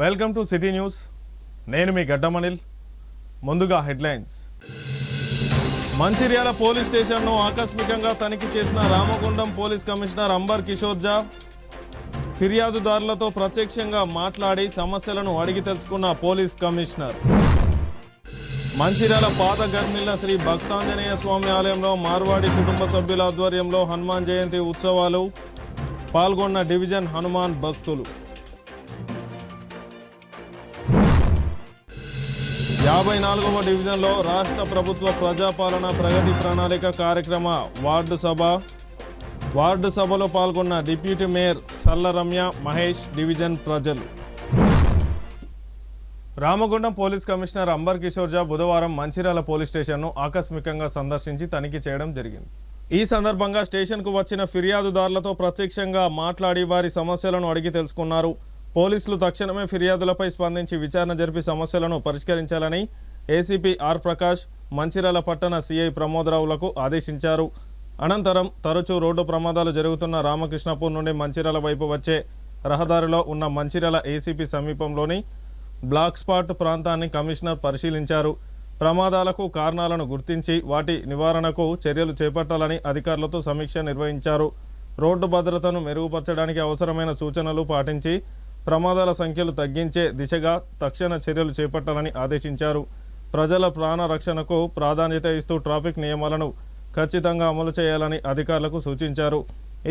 Welcome to city news. నేను మీ గడ్డమనిల్. ముందుగా headlines. Mancherial police స్టేషన్ను ఆకస్మికంగా తనిఖీ చేసిన రామగుండం పోలీస్ కమిషనర్ అంబర్ కిషోర్ జా. ఫిర్యాదుదారులతో ప్రత్యక్షంగా మాట్లాడి సమస్యలను అడిగి తెలుసుకున్న పోలీస్ కమిషనర్. మంచిర్యాల పాత గర్మిల్ల శ్రీ భక్తాంజనేయ స్వామి ఆలయంలో మార్వాడి కుటుంబ సభ్యుల ఆధ్వర్యంలో హనుమాన్ జయంతి ఉత్సవాలు. పాల్గొన్న డివిజన్ హనుమాన్ భక్తులు. 54వ డివిజన్లో రాష్ట్ర ప్రభుత్వ ప్రజాపాలన ప్రగతి ప్రణాళిక కార్యక్రమ వార్డు సభలో పాల్గొన్న డిప్యూటీ మేయర్ సల్ల రమ్య మహేష్, డివిజన్ ప్రజలు. రామగుండం పోలీస్ కమిషనర్ అంబర్ కిషోర్ జా బుధవారం మంచిర్యాల పోలీస్ స్టేషన్ను ఆకస్మికంగా సందర్శించి తనిఖీ చేయడం జరిగింది. ఈ సందర్భంగా స్టేషన్కు వచ్చిన ఫిర్యాదుదారులతో ప్రత్యక్షంగా మాట్లాడి వారి సమస్యలను అడిగి తెలుసుకున్నారు. పోలీసులు తక్షణమే ఫిర్యాదులపై స్పందించి విచారణ జరిపి సమస్యలను పరిష్కరించాలని ఏసీపీ ఆర్ ప్రకాష్, మంచిర్యాల పట్టణ సిఐ ప్రమోదరావులకు ఆదేశించారు. అనంతరం తరచూ రోడ్డు ప్రమాదాలు జరుగుతున్న రామకృష్ణపూర్ నుండి మంచిర్యాల వైపు వచ్చే రహదారిలో ఉన్న మంచిర్యాల ఏసీపీ సమీపంలోని బ్లాక్ స్పాట్ ప్రాంతాన్ని కమిషనర్ పరిశీలించారు. ప్రమాదాలకు కారణాలను గుర్తించి వాటి నివారణకు చర్యలు చేపట్టాలని అధికారులతో సమీక్ష నిర్వహించారు. రోడ్డు భద్రతను మెరుగుపరచడానికి అవసరమైన సూచనలు పాటించి ప్రమాదాల సంఖ్యలు తగ్గించే దిశగా తక్షణ చర్యలు చేపట్టాలని ఆదేశించారు. ప్రజల ప్రాణ రక్షణకు ప్రాధాన్యత ఇస్తూ ట్రాఫిక్ నియమాలను ఖచ్చితంగా అమలు చేయాలని అధికారులకు సూచించారు.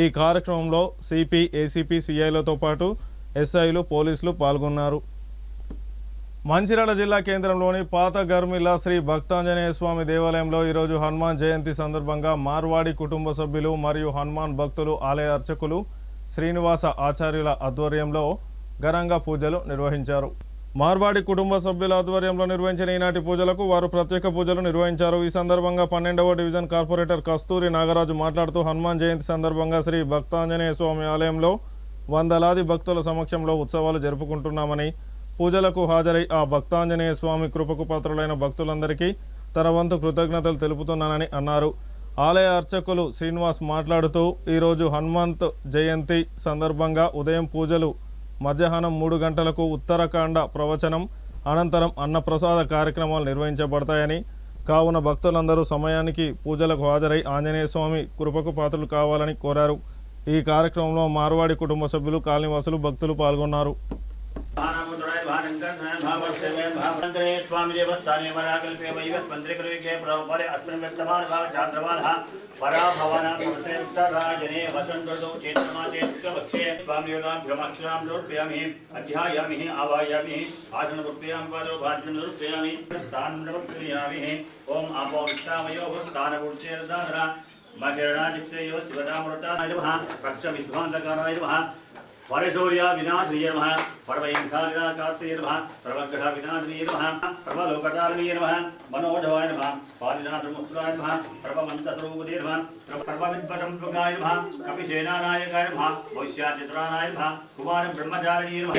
ఈ కార్యక్రమంలో సిపి, ఏసీపీ, సిఐలతో పాటు ఎస్ఐలు, పోలీసులు పాల్గొన్నారు. మంచిర్యాల జిల్లా కేంద్రంలోని పాత గర్మిల్ల శ్రీ భక్తాంజనేయ స్వామి దేవాలయంలో ఈరోజు హనుమాన్ జయంతి సందర్భంగా మార్వాడి కుటుంబ సభ్యులు మరియు హనుమాన్ భక్తులు, ఆలయ అర్చకులు శ్రీనివాస ఆచార్యుల ఆధ్వర్యంలో ఘనంగా పూజలు నిర్వహించారు. మార్వాడి కుటుంబ సభ్యుల ఆధ్వర్యంలో నిర్వహించిన ఈనాటి పూజలకు వారు ప్రత్యేక పూజలు నిర్వహించారు. ఈ సందర్భంగా 12వ డివిజన్ కార్పొరేటర్ కస్తూరి నాగరాజు మాట్లాడుతూ హనుమాన్ జయంతి సందర్భంగా శ్రీ భక్తాంజనేయ స్వామి ఆలయంలో వందలాది భక్తుల సమక్షంలో ఉత్సవాలు జరుపుకుంటున్నామని, పూజలకు హాజరై ఆ భక్తాంజనేయ స్వామి కృపకు పాత్రులైన భక్తులందరికీ తన వంతు కృతజ్ఞతలు తెలుపుతున్నానని అన్నారు. ఆలయ అర్చకులు శ్రీనివాస్ మాట్లాడుతూ ఈరోజు హనుమంత్ జయంతి సందర్భంగా ఉదయం పూజలు, మధ్యాహ్నం 3 గంటలకు ఉత్తరాఖండ ప్రవచనం, అనంతరం అన్నప్రసాద కార్యక్రమాలు నిర్వహించబడతాయని, కావున భక్తులందరూ సమయానికి పూజలకు హాజరై ఆంజనేయ స్వామి కృపకు పాత్రలు కావాలని కోరారు. ఈ కార్యక్రమంలో మార్వాడి కుటుంబ సభ్యులు, కాలనీవాసులు, భక్తులు పాల్గొన్నారు. स्वामी देवस्थाने वराकल्पे वैवस्पंद्रिकृके प्रवपरे अस्मिन् वर्तमान भाग चान्द्रवालः पराभवना पवित्रे उत्तराजने वसन्तर्दौ चेतनमाचेत्कवक्षे स्वामियोगां भ्रमक्षरां नृत्यामि अध्यायामि आवायामि आसनरूप्यामि पादोभाज्यं स्थानं नृत्यामि ओम आपो विश्रामयो स्थानपूर्तेर्दाधरा मकरणादिक्षयो शिवदामृताय नमः पक्षविध्वान्तकाराय नमः परशौर्या विनाथनीय नमः परवैंखालिना कार्तिय नमः प्रवग्रह विनाथनीय नमः प्रवलोकटारणीय नमः मनोजवाय नमः पालिनाथमुत्राय नमः प्रवमन्तरूपदे नमः प्रवविद्वटम्पकाय नमः कपिसेनानायकाय नमः भविष्याचित्राणाय नमः कुमार ब्रह्मचारिणीय नमः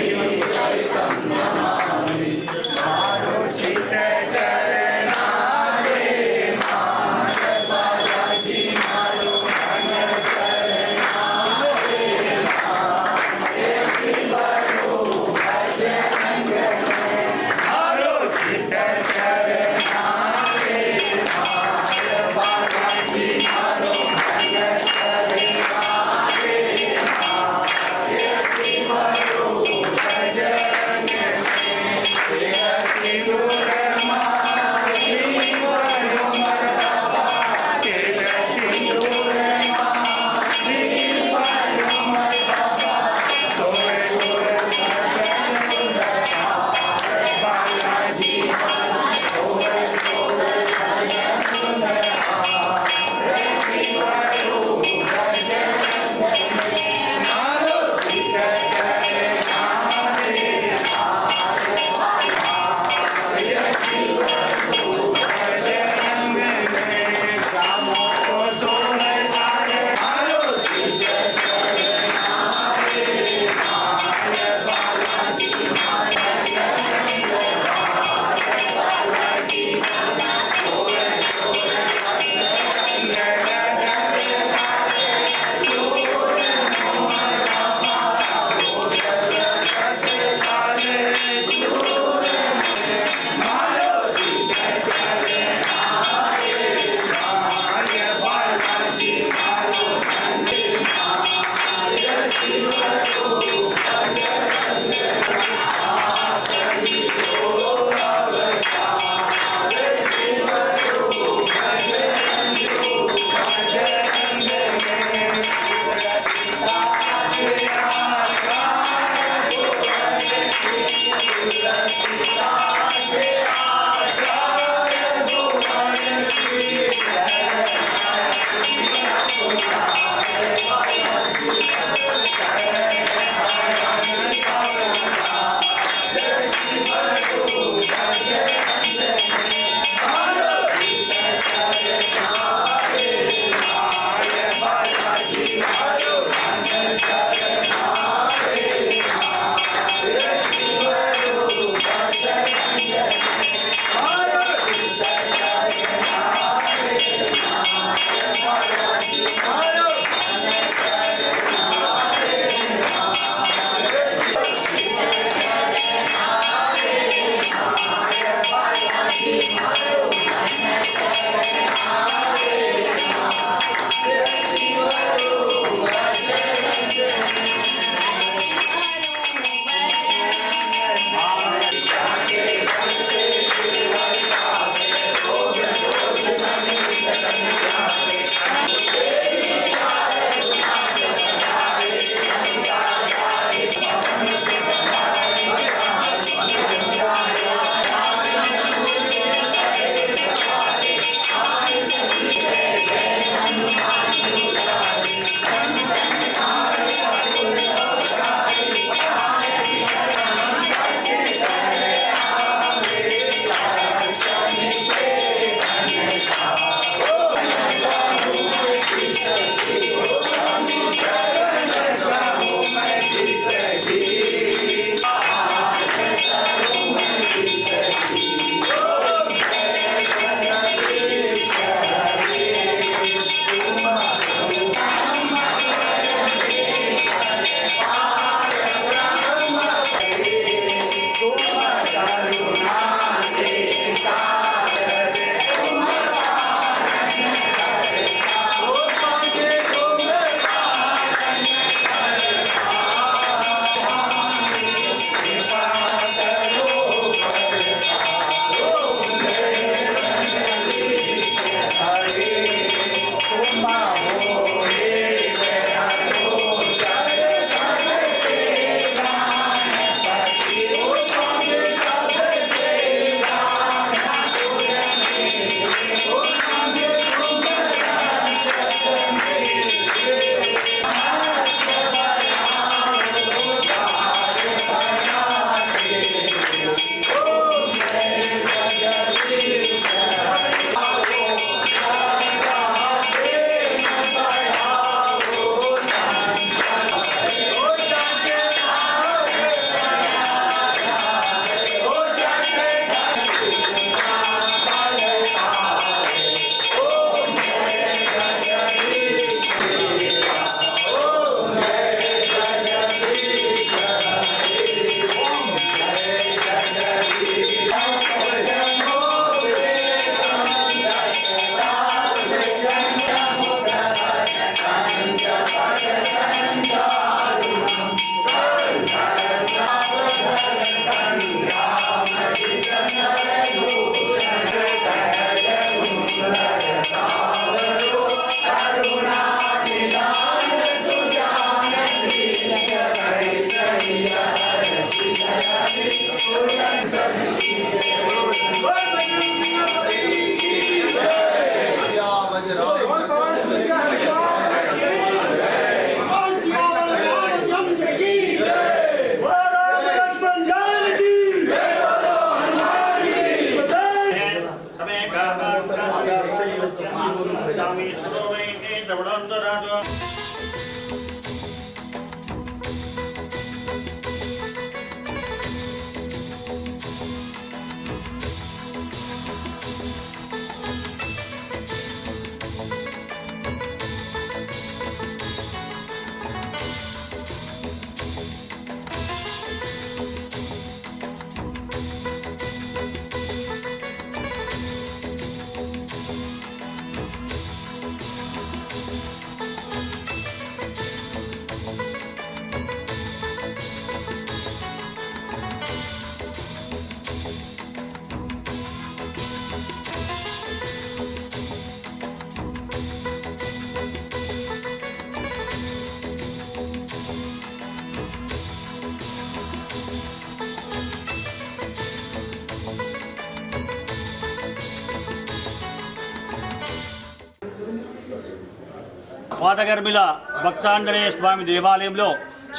పాతగర్మిల భక్తాంజనేయ స్వామి దేవాలయంలో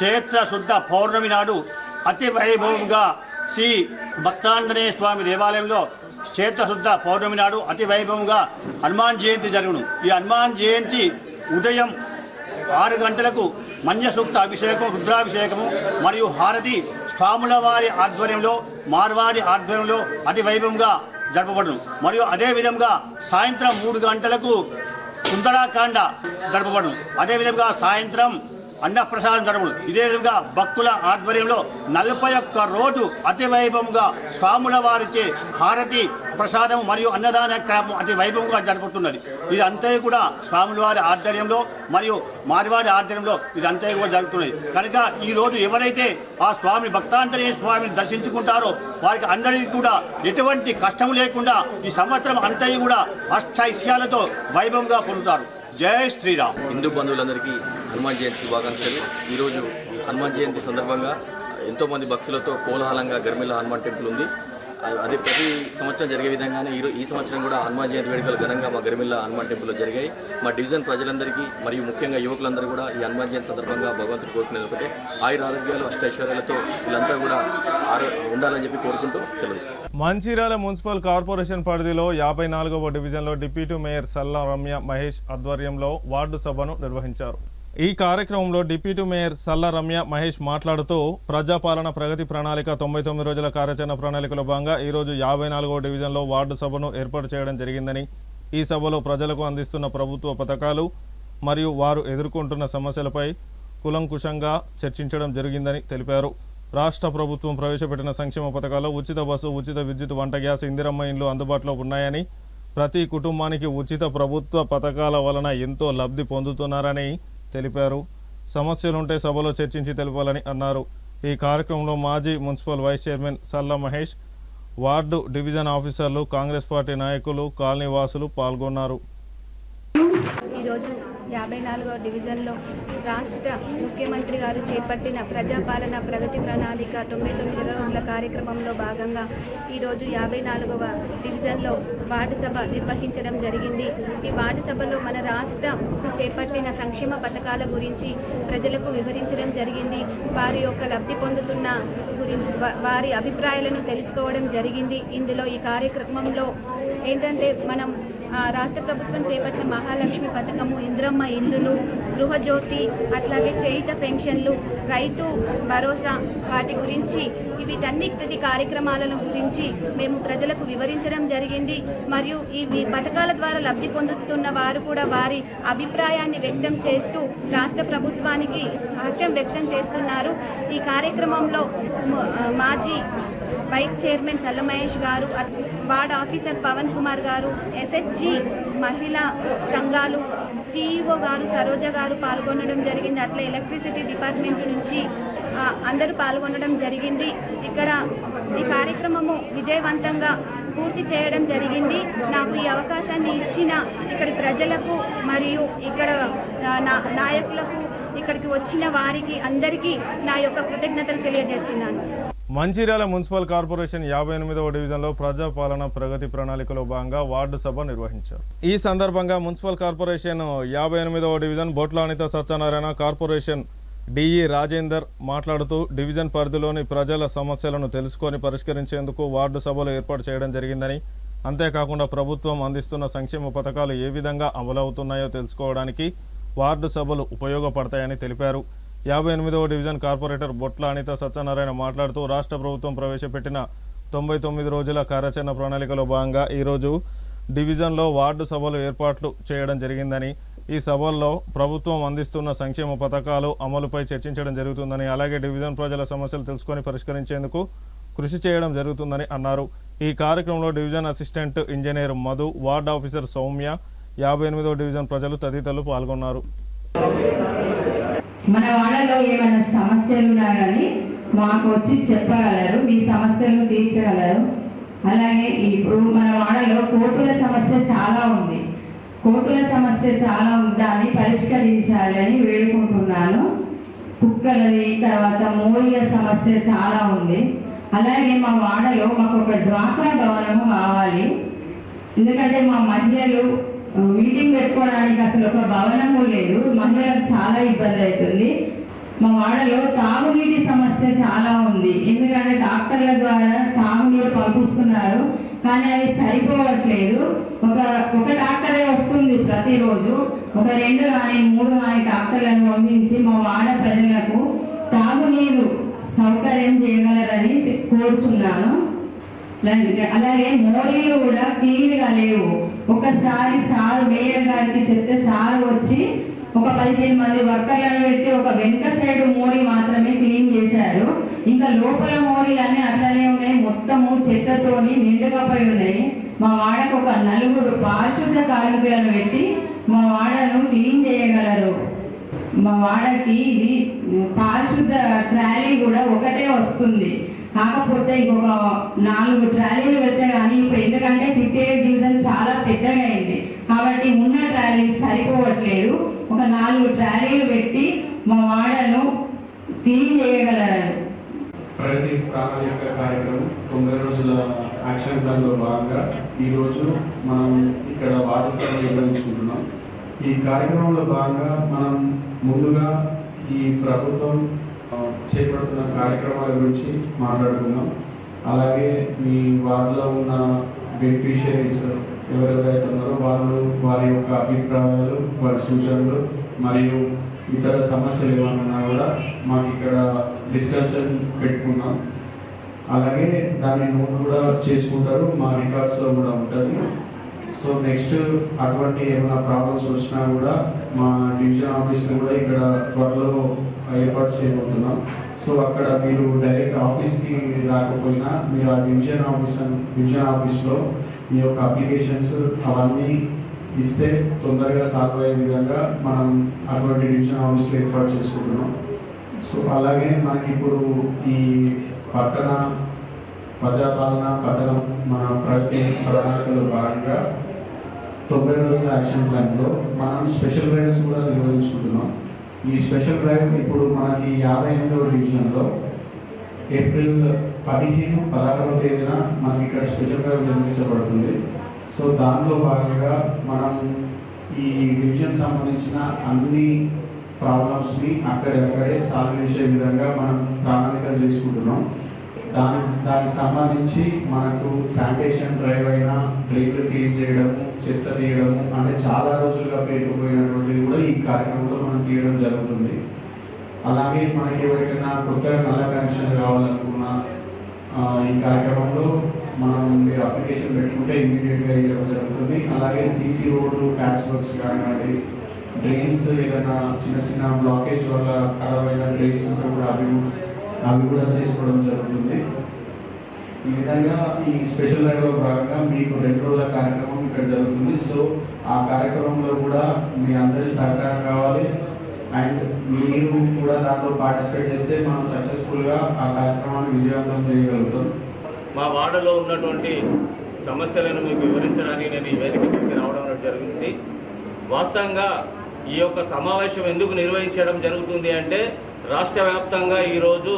చైత్ర శుద్ధ పౌర్ణమి నాడు అతి వైభవంగా శ్రీ భక్తాంజనేయ స్వామి దేవాలయంలో చైత్ర శుద్ధ పౌర్ణమి నాడు అతి వైభవంగా హనుమాన్ జయంతి జరుగును. ఈ హనుమాన్ జయంతి ఉదయం 6 గంటలకు మన్య సూక్త అభిషేకం, రుద్రాభిషేకము మరియు హారతి స్వాముల వారి ఆధ్వర్యంలో, మార్వాడి ఆధ్వర్యంలో అతి వైభవంగా జరపబడును. మరియు అదేవిధంగా సాయంత్రం 3 గంటలకు సుందరాకాండ జరపబడును. అదేవిధంగా సాయంత్రం అన్నప్రసాదం జరపడు. ఇదే విధంగా భక్తుల ఆధ్వర్యంలో 41 రోజు అతి వైభవంగా స్వాముల వారిచే హారతి ప్రసాదం మరియు అన్నదాన కార్యక్రమం అతి వైభవంగా జరుపుతున్నది. ఇదంతా కూడా స్వాముల వారి ఆధ్వర్యంలో మరియు మార్వాడి ఆధ్వర్యంలో ఇదంతా కూడా జరుగుతున్నది. కనుక ఈరోజు ఎవరైతే ఆ స్వామి భక్తాంజనేయ స్వామిని దర్శించుకుంటారో వారికి అందరికీ కూడా ఎటువంటి కష్టం లేకుండా ఈ సంవత్సరం అంతా కూడా అష్టైశ్యాలతో వైభవంగా పొందుతారు. జై శ్రీరామ్. హిందూ బంధువులందరికీ హనుమాన్ జయంతి శుభాకాంక్షలు. ఈరోజు హనుమాన్ జయంతి సందర్భంగా ఎంతోమంది భక్తులతో కోలాహలంగా గర్మిల హనుమాన్ టెంపుల్ ఉంది. అది ప్రతి సంవత్సరం జరిగే విధంగానే ఈ సంవత్సరం కూడా హనుమాన్ జయంతి వేడుకలు ఘనంగా మా గర్మిల హనుమాన్ టెంపుల్లో జరిగాయి. మా డివిజన్ ప్రజలందరికీ మరియు ముఖ్యంగా యువకులందరూ కూడా ఈ హనుమాన్ జయంతి సందర్భంగా భగవంతుడు కోరుకునేది ఒకటే, ఆయుర ఆరోగ్యాలు అష్టైశ్వర్యాలతో వీళ్ళంతా కూడా ఉండాలని చెప్పి కోరుకుంటూ సెలవు. మంచిర్యాల మున్సిపల్ కార్పొరేషన్ పరిధిలో 54వ డివిజన్లో డిప్యూటీ మేయర్ సల్లా రమ్య మహేష్ ఆధ్వర్యంలో వార్డు సభను నిర్వహించారు. ఈ కార్యక్రమంలో డిప్యూటీ మేయర్ సల్లా రమ్య మహేష్ మాట్లాడుతూ ప్రజాపాలన ప్రగతి ప్రణాళిక 99 రోజుల కార్యాచరణ ప్రణాళికలో భాగంగా ఈరోజు 54వ డివిజన్లో వార్డు సభను ఏర్పాటు చేయడం జరిగిందని, ఈ సభలో ప్రజలకు అందిస్తున్న ప్రభుత్వ పథకాలు మరియు వారు ఎదుర్కొంటున్న సమస్యలపై కూలంకుషంగా చర్చించడం జరిగిందని తెలిపారు. రాష్ట్ర ప్రభుత్వం ప్రవేశపెట్టిన సంక్షేమ పథకాల్లో ఉచిత బస్సు, ఉచిత విద్యుత్, వంట గ్యాస్, ఇందిరమ్మ ఇండ్లు అందుబాటులో ఉన్నాయని, ప్రతి కుటుంబానికి ఉచిత ప్రభుత్వ పథకాల వలన ఎంతో లబ్ధి పొందుతున్నారని తెలిపారు. సమస్యలుంటే సభలో చర్చించి తెలపాలని అన్నారు. ఈ కార్యక్రమంలో మాజీ municipal vice chairman Salla Mahesh, ward division ఆఫీసర్లు, కాంగ్రెస్ పార్టీ నాయకులు, కాలనీ వాసులు పాల్గొన్నారు. ఈరోజు 54వ డివిజన్లో రాష్ట్ర ముఖ్యమంత్రి గారు చేపట్టిన ప్రజాపాలన ప్రగతి ప్రణాళిక 99 రోజుల కార్యక్రమంలో భాగంగా ఈరోజు 54వ డివిజన్లో వార్డు సభ నిర్వహించడం జరిగింది. ఈ వార్డు సభలో మన రాష్ట్రం చేపట్టిన సంక్షేమ పథకాల గురించి ప్రజలకు వివరించడం జరిగింది. వారి యొక్క లబ్ధి పొందుతున్న గురించి వారి అభిప్రాయాలను తెలుసుకోవడం జరిగింది. ఇందులో ఈ కార్యక్రమంలో ఏంటంటే మనం రాష్ట్ర ప్రభుత్వం చేపట్టిన మహాలక్ష్మి పథకము, ఇంద్రమ్మ ఇల్లులు, గృహజ్యోతి, అట్లాగే చేయుత పెన్షన్లు, రైతు భరోసా, వాటి గురించి వీటన్నిటి కార్యక్రమాలను గురించి మేము ప్రజలకు వివరించడం జరిగింది. మరియు ఈ పథకాల ద్వారా లబ్ధి పొందుతున్న వారు కూడా వారి అభిప్రాయాన్ని వ్యక్తం చేస్తూ రాష్ట్ర ప్రభుత్వానికి హర్షం వ్యక్తం చేస్తున్నారు. ఈ కార్యక్రమంలో మాజీ వైస్ చైర్మన్ సల్ల మహేష్ గారు, వార్డ్ ఆఫీసర్ పవన్ కుమార్ గారు, ఎస్ఎస్జి మహిళా సంఘాలు సిఇఓ గారు సరోజ గారు పాల్గొనడం జరిగింది. అట్లా ఎలక్ట్రిసిటీ డిపార్ట్మెంట్ నుంచి అందరూ పాల్గొనడం జరిగింది. ఇక్కడ ఈ కార్యక్రమము విజయవంతంగా పూర్తి చేయడం జరిగింది. నాకు ఈ అవకాశాన్ని ఇచ్చిన ఇక్కడి ప్రజలకు మరియు ఇక్కడ నాయకులకు, ఇక్కడికి వచ్చిన వారికి అందరికీ నా యొక్క కృతజ్ఞతలు తెలియజేస్తున్నాను. మంచిర్యాల మున్సిపల్ కార్పొరేషన్ 58వ డివిజన్లో ప్రజాపాలన ప్రగతి ప్రణాళికలో భాగంగా వార్డు సభ నిర్వహించారు. ఈ సందర్భంగా మున్సిపల్ కార్పొరేషన్ 58వ డివిజన్ బొట్ల అనిత సత్యనారాయణ, కార్పొరేషన్ డిఈ రాజేందర్ మాట్లాడుతూ డివిజన్ పరిధిలోని ప్రజల సమస్యలను తెలుసుకొని పరిష్కరించేందుకు వార్డు సభలు ఏర్పాటు చేయడం జరిగిందని, అంతేకాకుండా ప్రభుత్వం అందిస్తున్న సంక్షేమ పథకాలు ఏ విధంగా అమలవుతున్నాయో తెలుసుకోవడానికి వార్డు సభలు ఉపయోగపడతాయని తెలిపారు. 58వ డివిజన్ కార్పొరేటర్ బొట్ల అనిత సత్యనారాయణ మాట్లాడుతూ రాష్ట్ర ప్రభుత్వం ప్రవేశపెట్టిన 99 రోజుల కార్యాచరణ ప్రణాళికలో భాగంగా ఈరోజు డివిజన్లో వార్డు సభలు ఏర్పాట్లు చేయడం జరిగిందని, ఈ సభల్లో ప్రభుత్వం అందిస్తున్న సంక్షేమ పథకాలు అమలుపై చర్చించడం జరుగుతుందని, అలాగే డివిజన్ ప్రజల సమస్యలు తెలుసుకొని పరిష్కరించేందుకు కృషి చేయడం జరుగుతుందని అన్నారు. ఈ కార్యక్రమంలో division assistant engineer Madhu, ward officer Soumya, 58వ డివిజన్ ప్రజలు తదితరులు పాల్గొన్నారు. మన వాడలో ఏమైనా సమస్యలు ఉన్నా కానీ మాకు వచ్చి చెప్పగలరు, మీ సమస్యలను తీర్చగలరు. అలాగే ఇప్పుడు మన వాడలో కోతుల సమస్య చాలా ఉంది. కోతుల సమస్య చాలా దాన్ని పరిష్కరించాలని వేడుకుంటున్నాను. కుక్కలది, తర్వాత మూలిక సమస్య చాలా ఉంది. అలాగే మా వాడలో మాకు ఒక డ్వాక్రా భవనము కావాలి. ఎందుకంటే మా మహిళలు మీటింగ్ పెట్టుకోవడానికి అసలు ఒక భవనము లేదు. మహిళలకు చాలా ఇబ్బంది అవుతుంది. మా వాడలో తాగునీటి సమస్య చాలా ఉంది. ఎందుకంటే డాక్టర్ల ద్వారా తాగునీరు పంపిస్తున్నారు, కానీ అవి సరిపోవట్లేదు. ఒక డాక్టరే వస్తుంది ప్రతిరోజు. ఒక 2 కానీ 3 కానీ డాక్టర్లను పంపించి మా వాడ ప్రజలకు తాగునీరు సౌకర్యం చేయగలరని కోరుచున్నాను. అలాగే మోరీలు కూడా క్లీన్గా లేవు. ఒకసారి సార్ మేయర్ గారికి చెప్తే సార్ వచ్చి ఒక 15 మంది వర్కర్లను పెట్టి ఒక వెనుక సైడ్ మోరీ మాత్రమే క్లీన్ చేశారు. ఇంకా లోపల మోరీలన్నీ అట్లనే ఉన్నాయి, మొత్తము చెత్తతోని నిండుగా పోయి ఉన్నాయి. మా వాడకు ఒక 4 పారిశుద్ధ కార్మికులను పెట్టి మా వాడను క్లీన్ చేయగలరు. మా వాడకి ఇది పారిశుద్ధ ట్రాలీ కూడా ఒకటే వస్తుంది, కాకపోతే ఇంకొక 4 ట్రాలీలు పెడితే కానీ ఇప్పుడు ఎందుకంటే 58 డివిజన్ చాలా పెద్దగా అయింది కాబట్టి ఉన్న ట్రాలీ సరిపోవట్లేదు. ఒక 4 ట్రాలీలు పెట్టి మా వాడను క్లీన్ చేయగలరు. ప్రగతి ప్రణాళిక కార్యక్రమం 9 రోజుల యాక్షన్ ప్లాన్లో భాగంగా ఈరోజు మనం ఇక్కడ వార్డు సభ నిర్వహించుకుంటున్నాం. ఈ కార్యక్రమంలో భాగంగా మనం ముందుగా ఈ ప్రభుత్వం చేపడుతున్న కార్యక్రమాల గురించి మాట్లాడుకుందాం. అలాగే మీ వార్డులో ఉన్న బెనిఫిషియరీస్ ఎవరెవరైతే ఉన్నారో వాళ్ళు వారి యొక్క అభిప్రాయాలు, వారి సూచనలు మరియు ఇతర సమస్యలు ఏమన్నా కూడా మాకు ఇక్కడ డిస్కషన్ పెట్టుకుందాం. అలాగే దాన్ని నోట్ కూడా చేసుకుంటారు, మా రికార్డ్స్లో కూడా ఉంటుంది. సో నెక్స్ట్ అటువంటి ఏమైనా ప్రాబ్లమ్స్ వచ్చినా కూడా మా డివిజన్ ఆఫీస్లో కూడా ఇక్కడ త్వరలో ఏర్పాటు చేయబోతున్నాం. సో అక్కడ మీరు డైరెక్ట్ ఆఫీస్కి రాకపోయినా మీరు ఆ డివిజన్ ఆఫీస్లో మీ యొక్క అప్లికేషన్స్ అవన్నీ ఇస్తే తొందరగా సాల్వ్ అయ్యే విధంగా మనం అటువంటి డివిజన్ ఆఫీస్లో ఏర్పాటు చేసుకుంటున్నాం. సో అలాగే మనకి ఇప్పుడు ఈ పట్టణ ప్రజాపాలన పట్టణం మన ప్రతి ప్రణాళికలో భాగంగా 90 రోజుల యాక్షన్ ప్లాన్లో మనం స్పెషల్ డ్రైవ్స్ కూడా నిర్వహించుకుంటున్నాం. ఈ స్పెషల్ డ్రైవ్ ఇప్పుడు మనకి 58వ డివిజన్లో ఏప్రిల్ 15, 16వ తేదీన మనకి ఇక్కడ స్పెషల్ డ్రైవ్ నిర్వహించబడుతుంది. సో దానిలో భాగంగా మనం ఈ డివిజన్ సంబంధించిన అన్ని ప్రాబ్లమ్స్ని అక్కడే సాల్వ్ చేసే విధంగా మనం ప్రణాళికలు చేసుకుంటున్నాం. దానికి సంబంధించి మనకు శానిటేషన్ డ్రైవ్ అయినా, డ్రైన్లు క్లీన్ చేయడము, చెత్త తీయడము, అంటే చాలా రోజులుగా పేరుకుపోయినటువంటిది కూడా ఈ కార్యక్రమంలో మనం తీయడం జరుగుతుంది. అలాగే మనకి ఎవరికైనా కొత్తగా నల్ల కనెక్షన్ కావాలనుకున్నా ఈ కార్యక్రమంలో మనం మీరు అప్లికేషన్ పెట్టుకుంటే ఇమీడియట్గా ఇవ్వడం జరుగుతుంది. అలాగే సీసీ రోడ్డు ప్యాచ్ వర్క్స్ కానివ్వండి, డ్రైన్స్ ఏదైనా చిన్న బ్లాకేజ్ వల్ల ఖరాబ్ అయిన డ్రైన్స్ కూడా అవి కూడా చేసుకోవడం జరుగుతుంది. ఈ విధంగా ఈ స్పెషల్ డ్రైవ్లో భాగంగా మీకు 2 రోజుల కార్యక్రమం ఇక్కడ జరుగుతుంది. సో ఆ కార్యక్రమంలో కూడా మీ అందరి సహకారం కావాలి అండ్ మీరు కూడా దాంట్లో పార్టిసిపేట్ చేస్తే మనం సక్సెస్ఫుల్గా ఆ కార్యక్రమాన్ని విజయవంతం చేయగలుగుతాం. మా వార్డులో ఉన్నటువంటి సమస్యలను మీకు వివరించడానికి నేను ఈ వేదిక మీదకి రావడం జరుగుతుంది. వాస్తవంగా ఈ యొక్క సమావేశం ఎందుకు నిర్వహించడం జరుగుతుంది అంటే రాష్ట్ర వ్యాప్తంగా ఈరోజు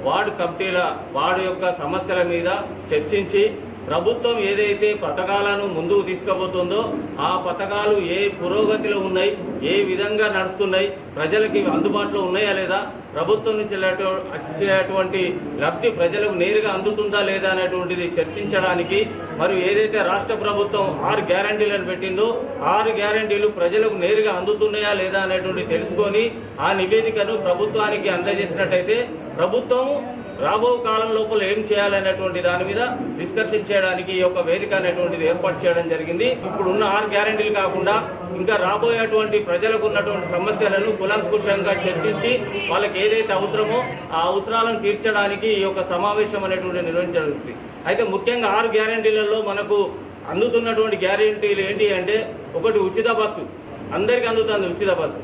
వార్డు కమిటీల వార్డు యొక్క సమస్యల మీద చర్చించి ప్రభుత్వం ఏదైతే పథకాలను ముందుకు తీసుకుపోతుందో ఆ పథకాలు ఏ పురోగతిలో ఉన్నాయి, ఏ విధంగా నడుస్తున్నాయి, ప్రజలకి అందుబాటులో ఉన్నాయా లేదా, ప్రభుత్వం నుంచి వచ్చేటువంటి లబ్ధి ప్రజలకు నేరుగా అందుతుందా లేదా అనేటువంటిది చర్చించడానికి, మరియు ఏదైతే రాష్ట్ర ప్రభుత్వం 6 గ్యారంటీలను పెట్టిందో 6 గ్యారంటీలు ప్రజలకు నేరుగా అందుతున్నాయా లేదా అనేటువంటి తెలుసుకొని ఆ నివేదికను ప్రభుత్వానికి అందజేసినట్టయితే ప్రభుత్వం రాబో కాలం లోపల ఏం చేయాలనేటువంటి దాని మీద డిస్కషన్ చేయడానికి ఈ యొక్క వేదిక అనేటువంటిది ఏర్పాటు చేయడం జరిగింది. ఇప్పుడున్న 6 గ్యారంటీలు కాకుండా ఇంకా రాబోయేటువంటి ప్రజలకు ఉన్నటువంటి సమస్యలను కులంకుశంగా చర్చించి వాళ్ళకి ఏదైతే అవసరమో ఆ అవసరాలను తీర్చడానికి ఈ యొక్క సమావేశం అనేటువంటి నిర్వహించబడుతుంది. అయితే ముఖ్యంగా 6 గ్యారంటీలలో మనకు అందుతున్నటువంటి గ్యారంటీలు ఏంటి అంటే, ఒకటి ఉచిత బస్సు, అందరికీ అందుతుంది ఉచిత బస్సు.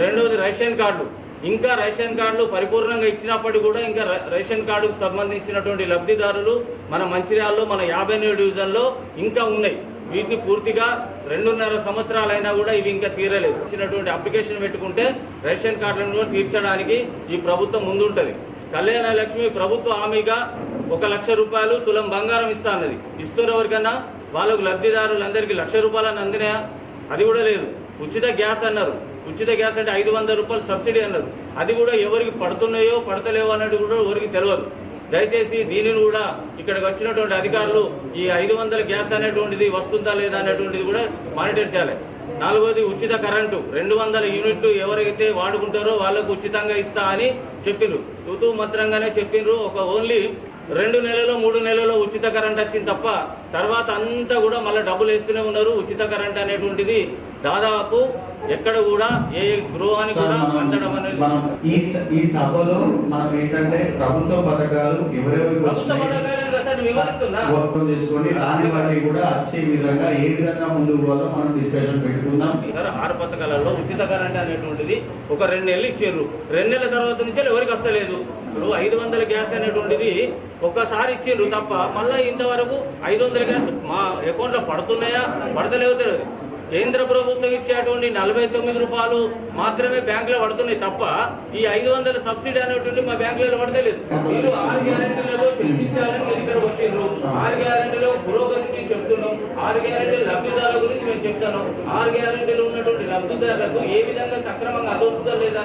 రెండవది రేషన్ కార్డు, ఇంకా రేషన్ కార్డులు పరిపూర్ణంగా ఇచ్చినప్పటికీ కూడా ఇంకా రేషన్ కార్డుకు సంబంధించినటువంటి లబ్ధిదారులు మన మంచిర్యాలలో మన 57 డివిజన్లో ఇంకా ఉన్నాయి. వీటిని పూర్తిగా 2.5 సంవత్సరాలైనా కూడా ఇవి ఇంకా తీరలేదు. ఇచ్చినటువంటి అప్లికేషన్ పెట్టుకుంటే రేషన్ కార్డులను కూడా తీర్చడానికి ఈ ప్రభుత్వం ముందుంటుంది. కళ్యాణ లక్ష్మి ప్రభుత్వ హామీగా 1 లక్ష రూపాయలు తులం బంగారం ఇస్తా అన్నది. ఇస్తున్న ఎవరికన్నా వాళ్ళకు లబ్ధిదారులందరికీ 1 లక్ష రూపాయలను అందినాయా? అది కూడా లేదు. ఉచిత గ్యాస్ అన్నారు. ఉచిత గ్యాస్ అంటే 500 రూపాయలు సబ్సిడీ అన్నారు. అది కూడా ఎవరికి పడుతున్నాయో పడతలేవో అన్నట్టు కూడా ఎవరికి తెలియదు. దయచేసి దీనిని కూడా ఇక్కడికి వచ్చినటువంటి అధికారులు ఈ 500 గ్యాస్ అనేటువంటిది వస్తుందా లేదా అనేటువంటిది కూడా మానిటర్ చేయాలి. 4వది ఉచిత కరెంటు 200 యూనిట్లు ఎవరైతే వాడుకుంటారో వాళ్ళకు ఉచితంగా ఇస్తా అని చెప్పిండ్రు. తూతూ మంత్రంగానే చెప్పిండ్రు. ఒక ఓన్లీ 2 నెలలో 3 నెలలో ఉచిత కరెంట్ వచ్చింది తప్ప తర్వాత అంతా కూడా మళ్ళీ డబ్బులు వేస్తూనే ఉన్నారు. ఉచిత కరెంట్ అనేటువంటిది దాదాపు ఎక్కడ కూడా ఏ గృహానికి కూడా అందడం అనేది మనం ఈ సభలో మనం ఏంటంటే ప్రభుత్వ పథకాలు ఎవరెవరికి వర్క్ చేసుకోండి, దాని బట్టి కూడా వచ్చే విధంగా ఏ విధంగా ముందుకు పోవాలో మనం డిస్కషన్ పెట్టుకుందాం. సార్ 6 పథకాలలో ఉచిత కరెంట్ అనేటువంటిది ఒక 2 నెలలు ఇచ్చారు. 2 నెలల తర్వాత నుంచి ఎవరికి వస్తలేదు. ఇప్పుడు 500 గ్యాస్ అనేటువంటిది ఒక్కసారి ఇచ్చిండ్రు తప్ప మళ్ళీ ఇంతవరకు 500 గ్యాస్ మా అకౌంట్లో పడుతున్నాయా పడతలేవో తెలియదు. కేంద్ర ప్రభుత్వం ఇచ్చేటువంటి 49 రూపాయలు మాత్రమే బ్యాంకులో పడుతున్నాయి తప్ప ఈ 500 సబ్సిడీ అనేటువంటి మా బ్యాంకులలో పడతలేదు. మీరు 6 గ్యారెంటీలలో చర్చించాలని మీరు ఇక్కడ వచ్చిండ్రు. 6 గ్యారెంటీలో పురోగతిని చెప్తున్నాం. 6 గ్యారెంటీల లబ్ధిదారుల గురించి మేము చెప్తాను. 6 గ్యారెంటీలు ఉన్నటువంటి లబ్ధిదారులకు ఏ విధంగా సక్రమంగా అందుతలేదు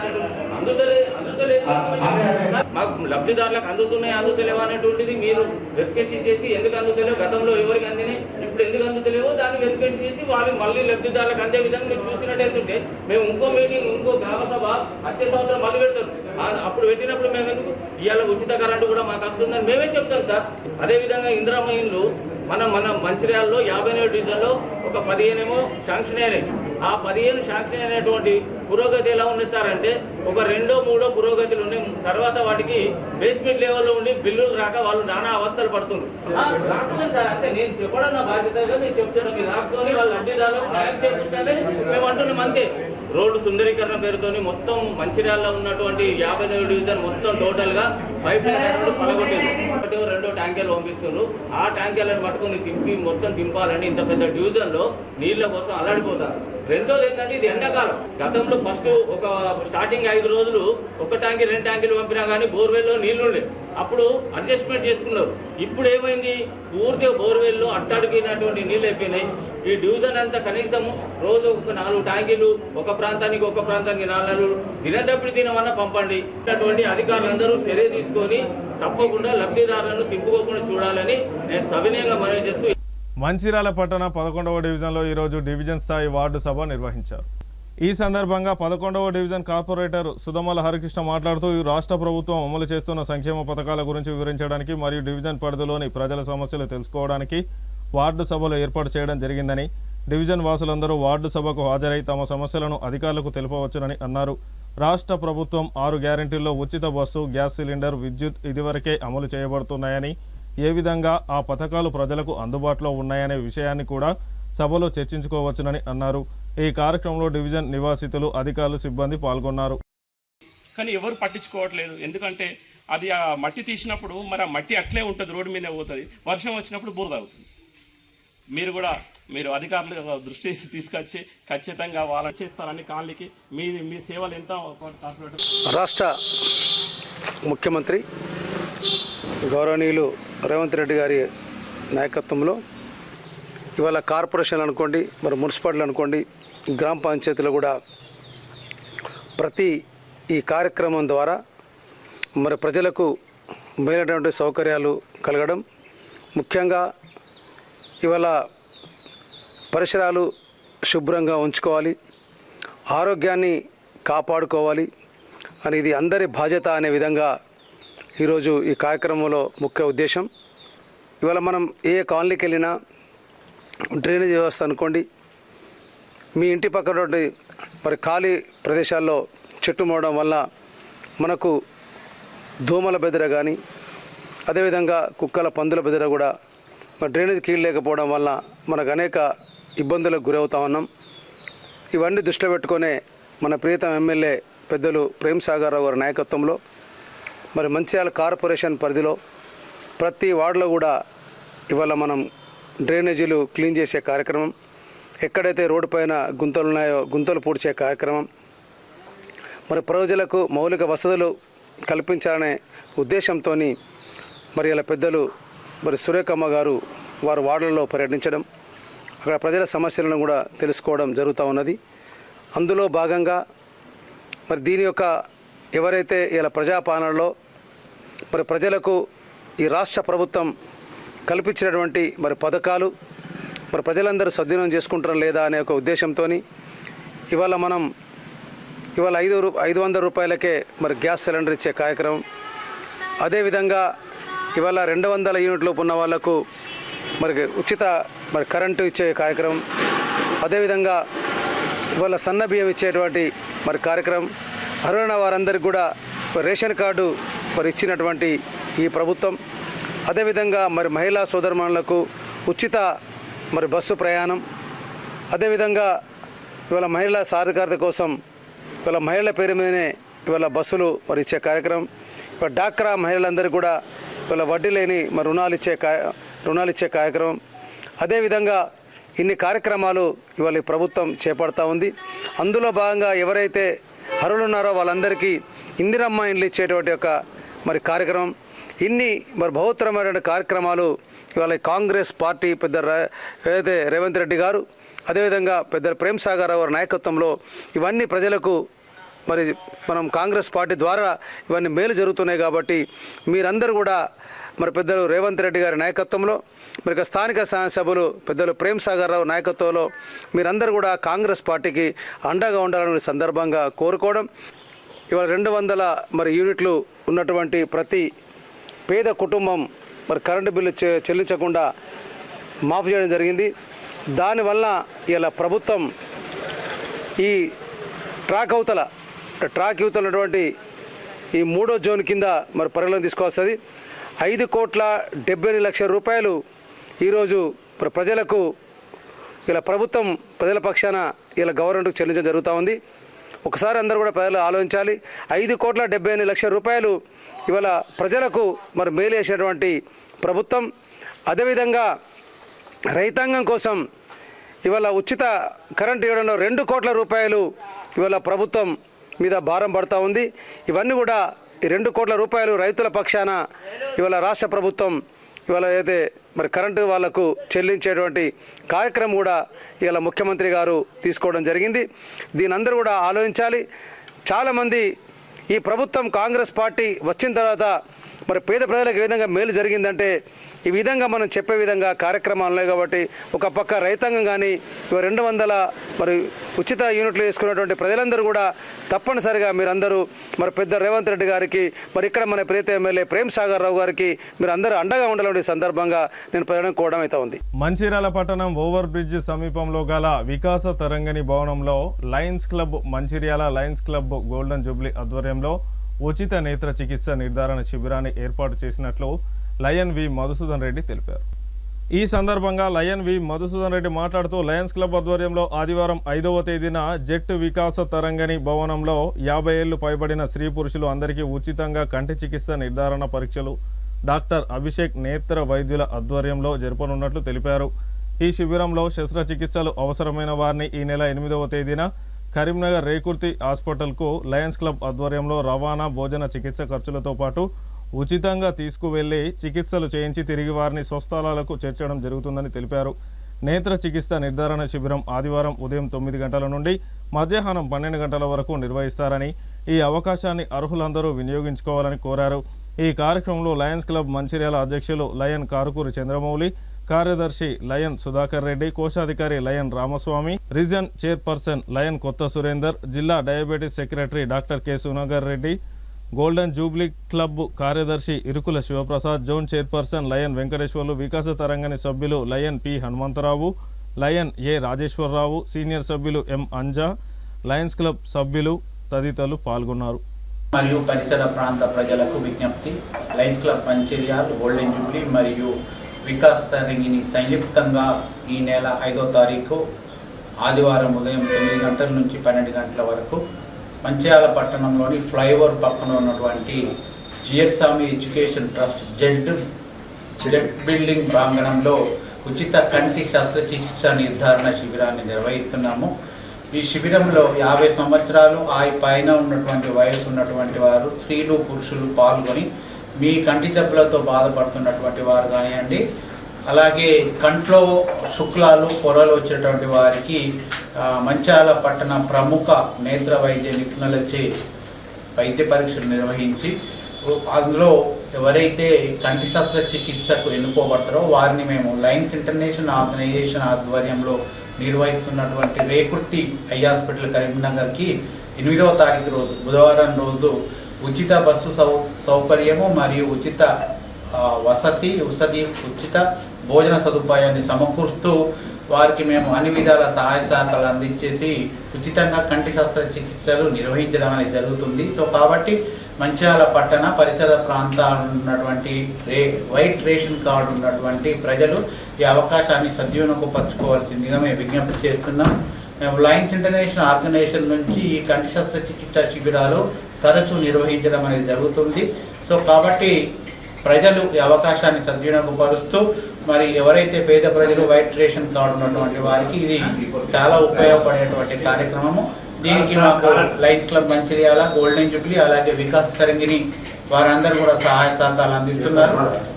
మాకు లబ్ధిదారులకు అందుతలేవు అనేటువంటిది మీరు వెరిఫికేషన్ చేసి ఎందుకు అందుతలేవు, గతంలో ఎవరికి అందినాయి ఇప్పుడు ఎందుకు అందుతలేవో దాన్ని వెరిఫికేషన్ చేసి వాళ్ళు మళ్ళీ లబ్ధిదారులకు అందే విధంగా మీరు చూసినట్టయితే మేము ఇంకో మీటింగ్ ఇంకో గ్రామ సభ వచ్చే సంవత్సరం మళ్ళీ పెడతాం. అప్పుడు పెట్టినప్పుడు మేము ఎందుకు ఇవాళ ఉచిత కరెంటు కూడా మాకు వస్తుందని మేమే చెప్తాం సార్. అదేవిధంగా ఇందిరమ్మ ఇండ్లు మన మంచిర్యాలలో 57 డివిజన్లో ఒక 15 ఏమో శాంక్షన్ అయినాయి. ఆ 15 శాంక్షన్ అయినటువంటి పురోగతి ఎలా ఉంది సార్ అంటే ఒక 2, 3 పురోగతులు ఉన్నాయి. తర్వాత వాటికి బేస్మెంట్ లెవెల్లో ఉండి బిల్లులు రాక వాళ్ళు నానా అవస్థలు పడుతున్నారు. రాసుకోండి సార్, అంటే నేను చెప్పడం నా బాధ్యతగా నేను చెప్తున్నాను. మీరు రాసుకొని వాళ్ళు అడ్డీదారులకు న్యాయం చేకూర్చాలని మేము అంటున్నాం అంతే. రోడ్డు సుందరీకరణ పేరుతోని మొత్తం మంచిర్యాలలో ఉన్నటువంటి 59 డివిజన్ మొత్తం టోటల్గా పైప్ లైన్ పలగొట్టింది. 2 ట్యాంకర్లు పంపిస్తున్నారు. ఆ ట్యాంకర్లను పట్టుకొని మొత్తం తింపాలని ఇంత పెద్ద డివిజన్లో నీళ్ళ కోసం అల్లాడిపోతారు. రెండోది ఏంటంటే ఇది ఎండాకాలం. గతంలో ఫస్ట్ ఒక స్టార్టింగ్ 5 రోజులు 1 ట్యాంకీ 2 ట్యాంకీలు పంపినా కానీ బోర్వెల్లో నీళ్లుండే, అప్పుడు అడ్జస్ట్మెంట్ చేసుకున్నారు. ఇప్పుడు ఏమైంది, పూర్తిగా బోర్వెల్లో అట్టడిగినటువంటి నీళ్ళు అయిపోయినాయి. ఈ డివిజన్ అంతా కనీసం రోజు ఒక 4 ట్యాంకీలు ఒక ప్రాంతానికి 4 దినదప్పుడు దినమన్నా పంపండి. ఇటువంటి అధికారులందరూ చర్య తీసుకొని తప్పకుండా లబ్ధిదారులను తిప్పుకోకుండా చూడాలని నేను సవినయంగా మనవి చేస్తూ మంచిర్యాల పట్టణ 11వ డివిజన్లో ఈరోజు డివిజన్ స్థాయి వార్డు సభ నిర్వహించారు. ఈ సందర్భంగా 11వ డివిజన్ కార్పొరేటర్ సుధమల హరికృష్ణ మాట్లాడుతూ రాష్ట్ర ప్రభుత్వం అమలు చేస్తున్న సంక్షేమ పథకాల గురించి వివరించడానికి మరియు డివిజన్ పరిధిలోని ప్రజల సమస్యలు తెలుసుకోవడానికి వార్డు సభలు ఏర్పాటు చేయడం జరిగిందని, డివిజన్ వాసులందరూ వార్డు సభకు హాజరై తమ సమస్యలను అధికారులకు తెలుపవచ్చునని అన్నారు. రాష్ట్ర ప్రభుత్వం 6 గ్యారెంటీల్లో ఉచిత బస్సు, గ్యాస్ సిలిండర్, విద్యుత్ ఇదివరకే అమలు చేయబడుతున్నాయని, ఏ విధంగా ఆ పథకాలు ప్రజలకు అందుబాటులో ఉన్నాయనే విషయాన్ని కూడా సభలో చర్చించుకోవచ్చునని అన్నారు. ఈ కార్యక్రమంలో డివిజన్ నివాసితులు, అధికారులు, సిబ్బంది పాల్గొన్నారు. కానీ ఎవరు పట్టించుకోవట్లేదు. ఎందుకంటే అది ఆ మట్టి తీసినప్పుడు మరి ఆ మట్టి అట్లే ఉంటుంది, రోడ్డు మీద పోతుంది. వర్షం వచ్చినప్పుడు బురద అవుతుంది. మీరు అధికారులు దృష్టి తీసుకొచ్చి ఖచ్చితంగా వాళ్ళ చేస్తారని కాలనీకి మీ సేవలు ఎంత రాష్ట్ర ముఖ్యమంత్రి గౌరవనీయులు రేవంత్ రెడ్డి గారి నాయకత్వంలో ఇవాళ కార్పొరేషన్లు అనుకోండి, మరి మున్సిపాలిటీలు అనుకోండి, గ్రామ పంచాయతీలు కూడా ప్రతి ఈ కార్యక్రమం ద్వారా మరి ప్రజలకు మేలైనటువంటి సౌకర్యాలు కలగడం, ముఖ్యంగా ఇవాళ పరిసరాలు శుభ్రంగా ఉంచుకోవాలి, ఆరోగ్యాన్ని కాపాడుకోవాలి అని ఇది అందరి బాధ్యత అనే విధంగా ఈరోజు ఈ కార్యక్రమంలో ముఖ్య ఉద్దేశం. ఇవాళ మనం ఏ కాలనీకి వెళ్ళినా డ్రైనేజ్ వ్యవస్థ అనుకోండి, మీ ఇంటి పక్కన మరి ఖాళీ ప్రదేశాల్లో చెట్టు మోవడం వల్ల మనకు దోమల బెదర కానీ, అదేవిధంగా కుక్కల పందుల బెదర కూడా మరి డ్రైనేజ్ కీళ్ళు లేకపోవడం వల్ల మనకు అనేక ఇబ్బందులకు గురవుతా ఉన్నాం. ఇవన్నీ దృష్టిలో పెట్టుకునే మన ప్రియతమ ఎమ్మెల్యే పెద్దలు ప్రేమ్ సాగర్ రావు గారి నాయకత్వంలో మరి మంచిర్యాల కార్పొరేషన్ పరిధిలో ప్రతి వార్డులో కూడా ఇవాళ మనం డ్రైనేజీలు క్లీన్ చేసే కార్యక్రమం, ఎక్కడైతే రోడ్డు పైన గుంతలు ఉన్నాయో గుంతలు పూడ్చే కార్యక్రమం, మరి ప్రజలకు మౌలిక వసతులు కల్పించాలనే ఉద్దేశంతో మరి ఇలా పెద్దలు మరి సురేఖమ్మ గారు వారు వార్డులలో పర్యటించడం, అక్కడ ప్రజల సమస్యలను కూడా తెలుసుకోవడం జరుగుతూ ఉన్నది. అందులో భాగంగా మరి దీని యొక్క ఎవరైతే ఇలా ప్రజాపాలనలో మరి ప్రజలకు ఈ రాష్ట్ర ప్రభుత్వం కల్పించినటువంటి మరి పథకాలు మరి ప్రజలందరూ సద్వినియోగం చేసుకుంటారా లేదా అనే ఒక ఉద్దేశంతో ఇవాళ మనం 500 రూపాయలకే మరి గ్యాస్ సిలిండర్ ఇచ్చే కార్యక్రమం, అదేవిధంగా ఇవాళ 200 యూనిట్లు ఉన్న వాళ్లకు మరి ఉచిత మరి కరెంటు ఇచ్చే కార్యక్రమం, అదేవిధంగా ఇవాళ సన్న బియ్యం ఇచ్చేటువంటి మరి కార్యక్రమం, అర్హులైన వారందరికీ కూడా రేషన్ కార్డు మరి ఇచ్చినటువంటి ఈ ప్రభుత్వం, అదేవిధంగా మరి మహిళా సోదరుమణులకు ఉచిత మరి బస్సు ప్రయాణం, అదేవిధంగా ఇవాళ మహిళా సాధికారత కోసం ఇవాళ మహిళల పేరు మీదనే ఇవాళ బస్సులు మరి ఇచ్చే కార్యక్రమం, ఇవాళ డాక్రా మహిళలందరికీ కూడా ఇవాళ వడ్డీ లేని మరి రుణాలు ఇచ్చే కార్యక్రమం, అదేవిధంగా ఇన్ని కార్యక్రమాలు ఇవాళ ఈ ప్రభుత్వం చేపడతా ఉంది. అందులో భాగంగా ఎవరైతే అర్హులు ఉన్నారో వాళ్ళందరికీ ఇందిరమ్మ ఇండ్లు ఇచ్చేటువంటి ఒక మరి కార్యక్రమం, ఇన్ని మరి బహుత్తరమైన కార్యక్రమాలు ఇవాళ కాంగ్రెస్ పార్టీ ఏదైతే రేవంత్ రెడ్డి గారు, అదేవిధంగా పెద్దలు ప్రేమ్ సాగర్ రావు గారి నాయకత్వంలో ఇవన్నీ ప్రజలకు మరి మనం కాంగ్రెస్ పార్టీ ద్వారా ఇవన్నీ మేలు జరుగుతున్నాయి. కాబట్టి మీరందరూ కూడా మరి పెద్దలు రేవంత్ రెడ్డి గారి నాయకత్వంలో మరి స్థానిక శాసనసభ్యులు పెద్దలు ప్రేమ్ సాగర్ రావు నాయకత్వంలో మీరందరూ కూడా కాంగ్రెస్ పార్టీకి అండగా ఉండాలని సందర్భంగా కోరుకోవడం. ఇవాళ 200 మరి యూనిట్లు ఉన్నటువంటి ప్రతి పేద కుటుంబం మరి కరెంటు బిల్లు చెల్లించకుండా మాఫ్ చేయడం జరిగింది. దానివల్ల ఇలా ప్రభుత్వం ఈ ట్రాక్ యువతల ఉన్నటువంటి ఈ 3వ జోన్ కింద మరి పరిగణలోకి తీసుకొస్తుంది. 5,70,00,000 రూపాయలు ఈరోజు ప్రజలకు ఇలా ప్రభుత్వం ప్రజల పక్షాన ఇలా గవర్నమెంట్కి చెల్లించడం జరుగుతూ ఉంది. ఒకసారి అందరూ కూడా ప్రజలు ఆలోచించాలి. 5,70,00,000 రూపాయలు ఇవాళ ప్రజలకు మరి మేలు చేసినటువంటి ప్రభుత్వం. అదేవిధంగా రైతాంగం కోసం ఇవాళ ఉచిత కరెంటు ఇవ్వడంలో 2 కోట్ల రూపాయలు ఇవాళ ప్రభుత్వం మీద భారం పడుతూ ఉంది. ఇవన్నీ కూడా ఈ 2 కోట్ల రూపాయలు రైతుల పక్షాన ఇవాళ రాష్ట్ర ప్రభుత్వం ఇవాళ అయితే మరి కరెంటు వాళ్లకు చెల్లించేటువంటి కార్యక్రమం కూడా ఇవాళ ముఖ్యమంత్రి గారు తీసుకోవడం జరిగింది. దీని అందరూ కూడా ఆలోచించాలి. చాలామంది ఈ ప్రభుత్వం కాంగ్రెస్ పార్టీ వచ్చిన తర్వాత మరి పేద ప్రజలకు ఏ విధంగా మేలు జరిగిందంటే ఈ విధంగా మనం చెప్పే విధంగా కార్యక్రమాలు ఉన్నాయి. కాబట్టి ఒక పక్క రైతాంగం కానీ 200 మరి ఉచిత యూనిట్లు వేసుకున్నటువంటి ప్రజలందరూ కూడా తప్పనిసరిగా మీరందరూ మరి పెద్ద రేవంత్ రెడ్డి గారికి మరి ఇక్కడ మన ప్రియత ఎమ్మెల్యే ప్రేమ్ సాగర్ రావు గారికి మీరు అందరూ అండగా ఉండాలనే సందర్భంగా నేను ప్రయాణం కోవడం అయితే ఉంది. మంచిర్యాల పట్టణం ఓవర్ బ్రిడ్జ్ సమీపంలో గల వికాస తరంగిణి భవనంలో Lions club Mancherial lions club golden Jubilee ఆధ్వర్యంలో ఉచిత నేత్ర చికిత్స నిర్ధారణ శిబిరాన్ని ఏర్పాటు చేసినట్లు లయన్ వి మధుసూదన్ రెడ్డి తెలిపారు. ఈ సందర్భంగా లయన్ వి మధుసూదన్ రెడ్డి మాట్లాడుతూ లయన్స్ క్లబ్ ఆధ్వర్యంలో ఆదివారం 5వ తేదీన జెట్ వికాస తరంగిణి భవనంలో 50 ఏళ్లు పైబడిన స్త్రీ పురుషులు అందరికీ ఉచితంగా కంటి చికిత్స నిర్ధారణ పరీక్షలు డాక్టర్ అభిషేక్ నేత్ర వైద్యుల ఆధ్వర్యంలో జరపనున్నట్లు తెలిపారు. ఈ శిబిరంలో శస్త్రచికిత్సలు అవసరమైన వారిని ఈ నెల 8వ తేదీన కరీంనగర్ రేకుర్తి హాస్పిటల్కు లయన్స్ క్లబ్ ఆధ్వర్యంలో రవాణా భోజన చికిత్స ఖర్చులతో పాటు ఉచితంగా తీసుకువెళ్లి చికిత్సలు చేయించి తిరిగి వారిని స్వస్థలాలకు చేర్చడం జరుగుతుందని తెలిపారు. నేత్ర చికిత్స నిర్ధారణ శిబిరం ఆదివారం ఉదయం 9 గంటల నుండి మధ్యాహ్నం 12 గంటల వరకు నిర్వహిస్తారని, ఈ అవకాశాన్ని అర్హులందరూ వినియోగించుకోవాలని కోరారు. ఈ కార్యక్రమంలో లయన్స్ క్లబ్ మంచిర్యాల అధ్యక్షులు లయన్ కారుకూరి చంద్రమౌళి, కార్యదర్శి లయన్ సుధాకర్ రెడ్డి, కోశాధికారి lion Ramaswamy, region chairperson lion Kotha Surender, జిల్లా diabetes secretary doctor K Sunagar Reddy, golden jubilee club కార్యదర్శి Irukula Shivaprasad, zone chairperson lion Venkateswarlu, Vikasa Tarangini సభ్యులు lion P Hanumantharao, lion A Rajeshwararao, senior సభ్యులు ఎం అంజా, లయన్స్ క్లబ్ సభ్యులు తదితరులు పాల్గొన్నారు. మరియు పరిసర ప్రాంత ప్రజలకు విజ్ఞప్తి. Lions club Mancherial, golden Jubilee మరియు వికాస్ తరంగిణి సంయుక్తంగా ఈ నెల 5వ తారీఖు ఆదివారం ఉదయం 9 గంటల నుంచి 12 గంటల వరకు మంచిర్యాల పట్టణంలోని ఫ్లైఓవర్ పక్కన ఉన్నటువంటి జిఎస్ఆమి ఎడ్యుకేషన్ ట్రస్ట్ జెడ్ బిల్డింగ్ ప్రాంగణంలో ఉచిత కంటి శస్త్రచికిత్స నిర్ధారణ శిబిరాన్ని నిర్వహిస్తున్నాము. ఈ శిబిరంలో 50 సంవత్సరాలు పైన ఉన్నటువంటి వయసు ఉన్నటువంటి వారు, స్త్రీలు పురుషులు పాల్గొని మీ కంటి జబ్బులతో బాధపడుతున్నటువంటి వారు కానివ్వండి, అలాగే కంట్లో శుక్లాలు పొరలు వచ్చేటువంటి వారికి మంచాల పట్టణ ప్రముఖ నేత్ర వైద్య నిపుణులచే వైద్య పరీక్షలు నిర్వహించి అందులో ఎవరైతే కంటి శస్త్రచికిత్సకు ఎన్నుకోబడతారో వారిని మేము లయన్స్ ఇంటర్నేషనల్ ఆర్గనైజేషన్ ఆధ్వర్యంలో నిర్వహిస్తున్నటువంటి రేకుర్తి ఐ హాస్పిటల్ కరీంనగర్కి 8వ తారీఖు రోజు బుధవారం రోజు ఉచిత బస్సు సౌకర్యము మరియు ఉచిత వసతి ఉచిత భోజన సదుపాయాన్ని సమకూరుస్తూ వారికి మేము అన్ని విధాల సహాయ సహకారాలు అందించేసి ఉచితంగా కంటి శస్త్రచికిత్సలు నిర్వహించడం అనేది జరుగుతుంది. సో కాబట్టి మంచిర్యాల పట్టణ పరిసర ప్రాంతాలు ఉన్నటువంటి వైట్ రేషన్ కార్డు ఉన్నటువంటి ప్రజలు ఈ అవకాశాన్ని సద్వినియోగపరచుకోవాల్సిందిగా మేము విజ్ఞప్తి చేస్తున్నాం. మేము లయన్స్ ఇంటర్నేషనల్ ఆర్గనైజేషన్ నుంచి ఈ కంటి శస్త్రచికిత్స శిబిరాలు తరచూ నిర్వహించడం అనేది జరుగుతుంది. సో కాబట్టి ప్రజలు ఈ అవకాశాన్ని సద్వినియోగపరుస్తూ మరి ఎవరైతే పేద ప్రజలు వైట్ రేషన్ కార్డు ఉన్నటువంటి వారికి ఇది చాలా ఉపయోగపడేటువంటి కార్యక్రమము. దీనికి మాకు Lions club Mancherial, golden Jubilee, అలాగే వికాస్ తరంగిణి వారందరూ కూడా సహాయ సహకారాలు అందిస్తున్నారు.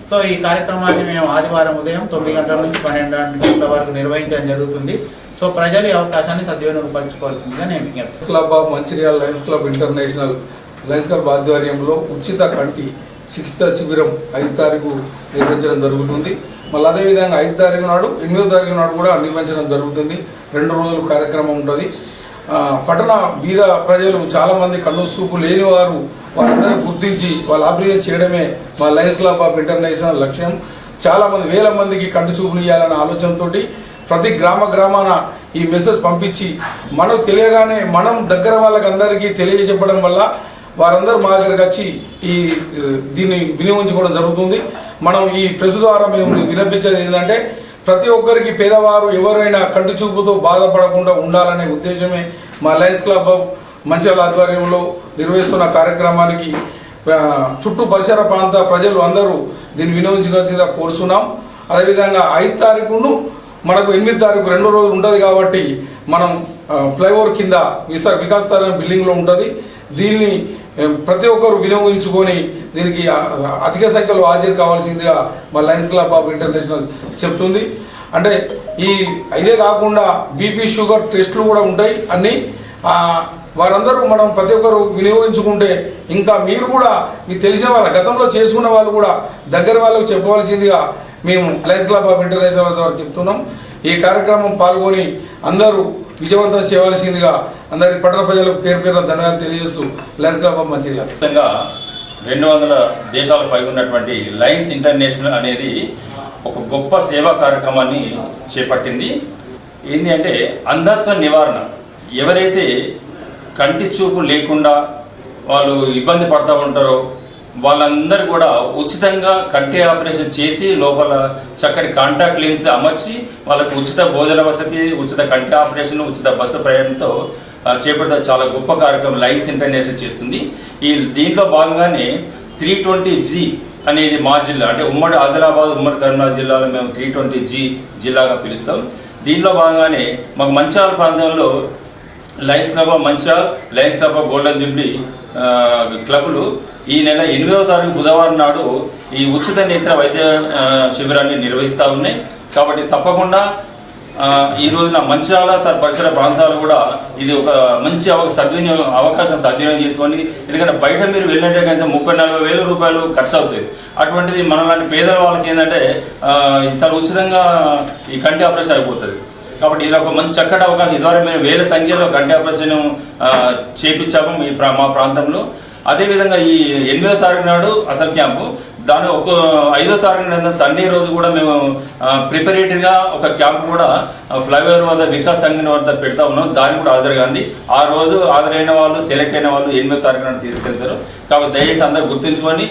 సో ఈ కార్యక్రమాన్ని మేము ఆదివారం ఉదయం 9 గంటల నుంచి 12 గంటల వరకు నిర్వహించడం జరుగుతుంది. సో ప్రజలు ఈ అవకాశాన్ని సద్వినియోగపరచుకోవాల్సిందిగా నేను విజ్ఞప్తి. Club of Mancherial lions club international Lions club ఆధ్వర్యంలో ఉచిత కంటి చికిత్స శిబిరం 5వ తారీఖు నిర్వహించడం జరుగుతుంది. మళ్ళీ అదేవిధంగా 5వ తారీఖు నాడు 8వ తారీఖు నాడు కూడా నిర్వహించడం జరుగుతుంది. 2 రోజులు కార్యక్రమం ఉంటుంది. పట్టణ బీద ప్రజలు చాలామంది కన్ను చూపు లేని వారందరినీ గుర్తించి వాళ్ళ ఆపరేషన్ చేయడమే మా లయన్స్ క్లబ్ ఆఫ్ ఇంటర్నేషనల్ లక్ష్యం. చాలామంది వేల మందికి కంటి చూపుని ఇవ్వాలన్న ఆలోచనతో ప్రతి గ్రామాన ఈ మెసేజ్ పంపించి మనకు తెలియగానే మనం దగ్గర వాళ్ళకి అందరికీ తెలియజెప్పడం వల్ల వారందరూ మా దగ్గరకు వచ్చి దీన్ని వినియోగించుకోవడం జరుగుతుంది. మనం ఈ ప్రెస్ ద్వారా మేము వినిపించేది ఏంటంటే ప్రతి ఒక్కరికి పేదవారు ఎవరైనా కంటి చూపుతో బాధపడకుండా ఉండాలనే ఉద్దేశమే మా లయన్స్ క్లబ్ మంచిర్యాల ఆధ్వర్యంలో నిర్వహిస్తున్న కార్యక్రమానికి చుట్టూ పరిసర ప్రాంత ప్రజలు అందరూ దీన్ని వినియోగించుకోవాల్సిందిగా కోరుచున్నాం. అదేవిధంగా 5వ తారీఖును మనకు 8వ తారీఖు 2 రోజులు ఉంటుంది కాబట్టి మనం ఫ్లైఓవర్ కింద వికాస్ తరంగిణి బిల్డింగ్లో ఉంటుంది. దీన్ని ప్రతి ఒక్కరు వినియోగించుకొని దీనికి అధిక సంఖ్యలో హాజరు కావాల్సిందిగా మా లయన్స్ క్లబ్ ఆఫ్ ఇంటర్నేషనల్ చెప్తుంది. అంటే ఇదే కాకుండా బీపీ షుగర్ టెస్టులు కూడా ఉంటాయి అన్నీ. వారందరూ మనం ప్రతి ఒక్కరు వినియోగించుకుంటే ఇంకా మీరు కూడా మీకు తెలిసిన వాళ్ళ గతంలో చేసుకున్న వాళ్ళు కూడా దగ్గర వాళ్ళకు చెప్పవలసిందిగా మేము లయన్స్ క్లబ్ ఆఫ్ ఇంటర్నేషనల్ ద్వారా చెప్తున్నాం. ఈ కార్యక్రమం పాల్గొని అందరూ విజయవంతం చేయవలసిందిగా అందరి పట్టణ ప్రజలకు పేరు ధన్యవాదాలు తెలియజేస్తూ లయన్స్ క్లబ్ ఆఫ్ మంచిర్యాల 200 దేశాల పై ఉన్నటువంటి లయన్స్ ఇంటర్నేషనల్ అనేది ఒక గొప్ప సేవా కార్యక్రమాన్ని చేపట్టింది. ఏంటి అంటే అంధత్వ నివారణ. ఎవరైతే కంటి చూపు లేకుండా వాళ్ళు ఇబ్బంది పడుతూ ఉంటారో వాళ్ళందరూ కూడా ఉచితంగా కంటి ఆపరేషన్ చేసి లోపల చక్కటి కాంటాక్ట్ లెన్స్ అమర్చి వాళ్ళకు ఉచిత భోజన వసతి, ఉచిత కంటి ఆపరేషన్, ఉచిత బస్సు ప్రయాణంతో చేపడితే చాలా గొప్ప కార్యక్రమం లయన్స్ ఇంటర్నేషనల్ చేస్తుంది. దీంట్లో భాగంగానే 320G అనేది మా జిల్లా అంటే ఉమ్మడి ఆదిలాబాద్, ఉమ్మడి కరీంనగర్ జిల్లాలో మేము 320G జిల్లాగా పిలుస్తాం. దీంట్లో భాగంగానే మాకు మంచిర్యాల ప్రాంతంలో lions club of Mancherial, lions club of golden jubilee క్లబ్లు ఈ నెల 8వ తారీఖు బుధవారం నాడు ఈ ఉచిత నేత్ర వైద్య శిబిరాన్ని నిర్వహిస్తూ ఉన్నాయి. కాబట్టి తప్పకుండా ఈ రోజున మంచిర్యాల పరిసర ప్రాంతాలు కూడా ఇది ఒక మంచి అవకాశం సద్వినియోగం చేసుకోండి. ఎందుకంటే బయట మీరు వెళ్ళినట్టే కనుక 30-40 వేల రూపాయలు ఖర్చు అవుతుంది. అటువంటిది మనలాంటి పేదల వాళ్ళకి ఏంటంటే చాలా ఉచితంగా ఈ కంటి ఆపరేషన్ అయిపోతుంది. కాబట్టి ఇది ఒక మంచి చక్కటి అవకాశం. ఇదివరకు మేము వేల సంఖ్యలో కంటి ఆపరేషన్ చేయించాము మా ప్రాంతంలో. అదేవిధంగా ఈ 8వ తారీఖు నాడు అసలు క్యాంపు, దాని 5వ తారీఖు నాడు సండే రోజు కూడా మేము ప్రిపరేటరీగా ఒక క్యాంప్ కూడా ఫ్లైఓవర్ వద్ద వికాస్ తరంగిణి వద్ద పెడతా ఉన్నాం. దానికి కూడా హాజరు కానీ ఆ రోజు హాజరైన వాళ్ళు, సెలెక్ట్ అయిన వాళ్ళు 8వ తారీఖు నాడు తీసుకెళ్తారు. కాబట్టి దయచేసి అందరూ గుర్తుంచుకొని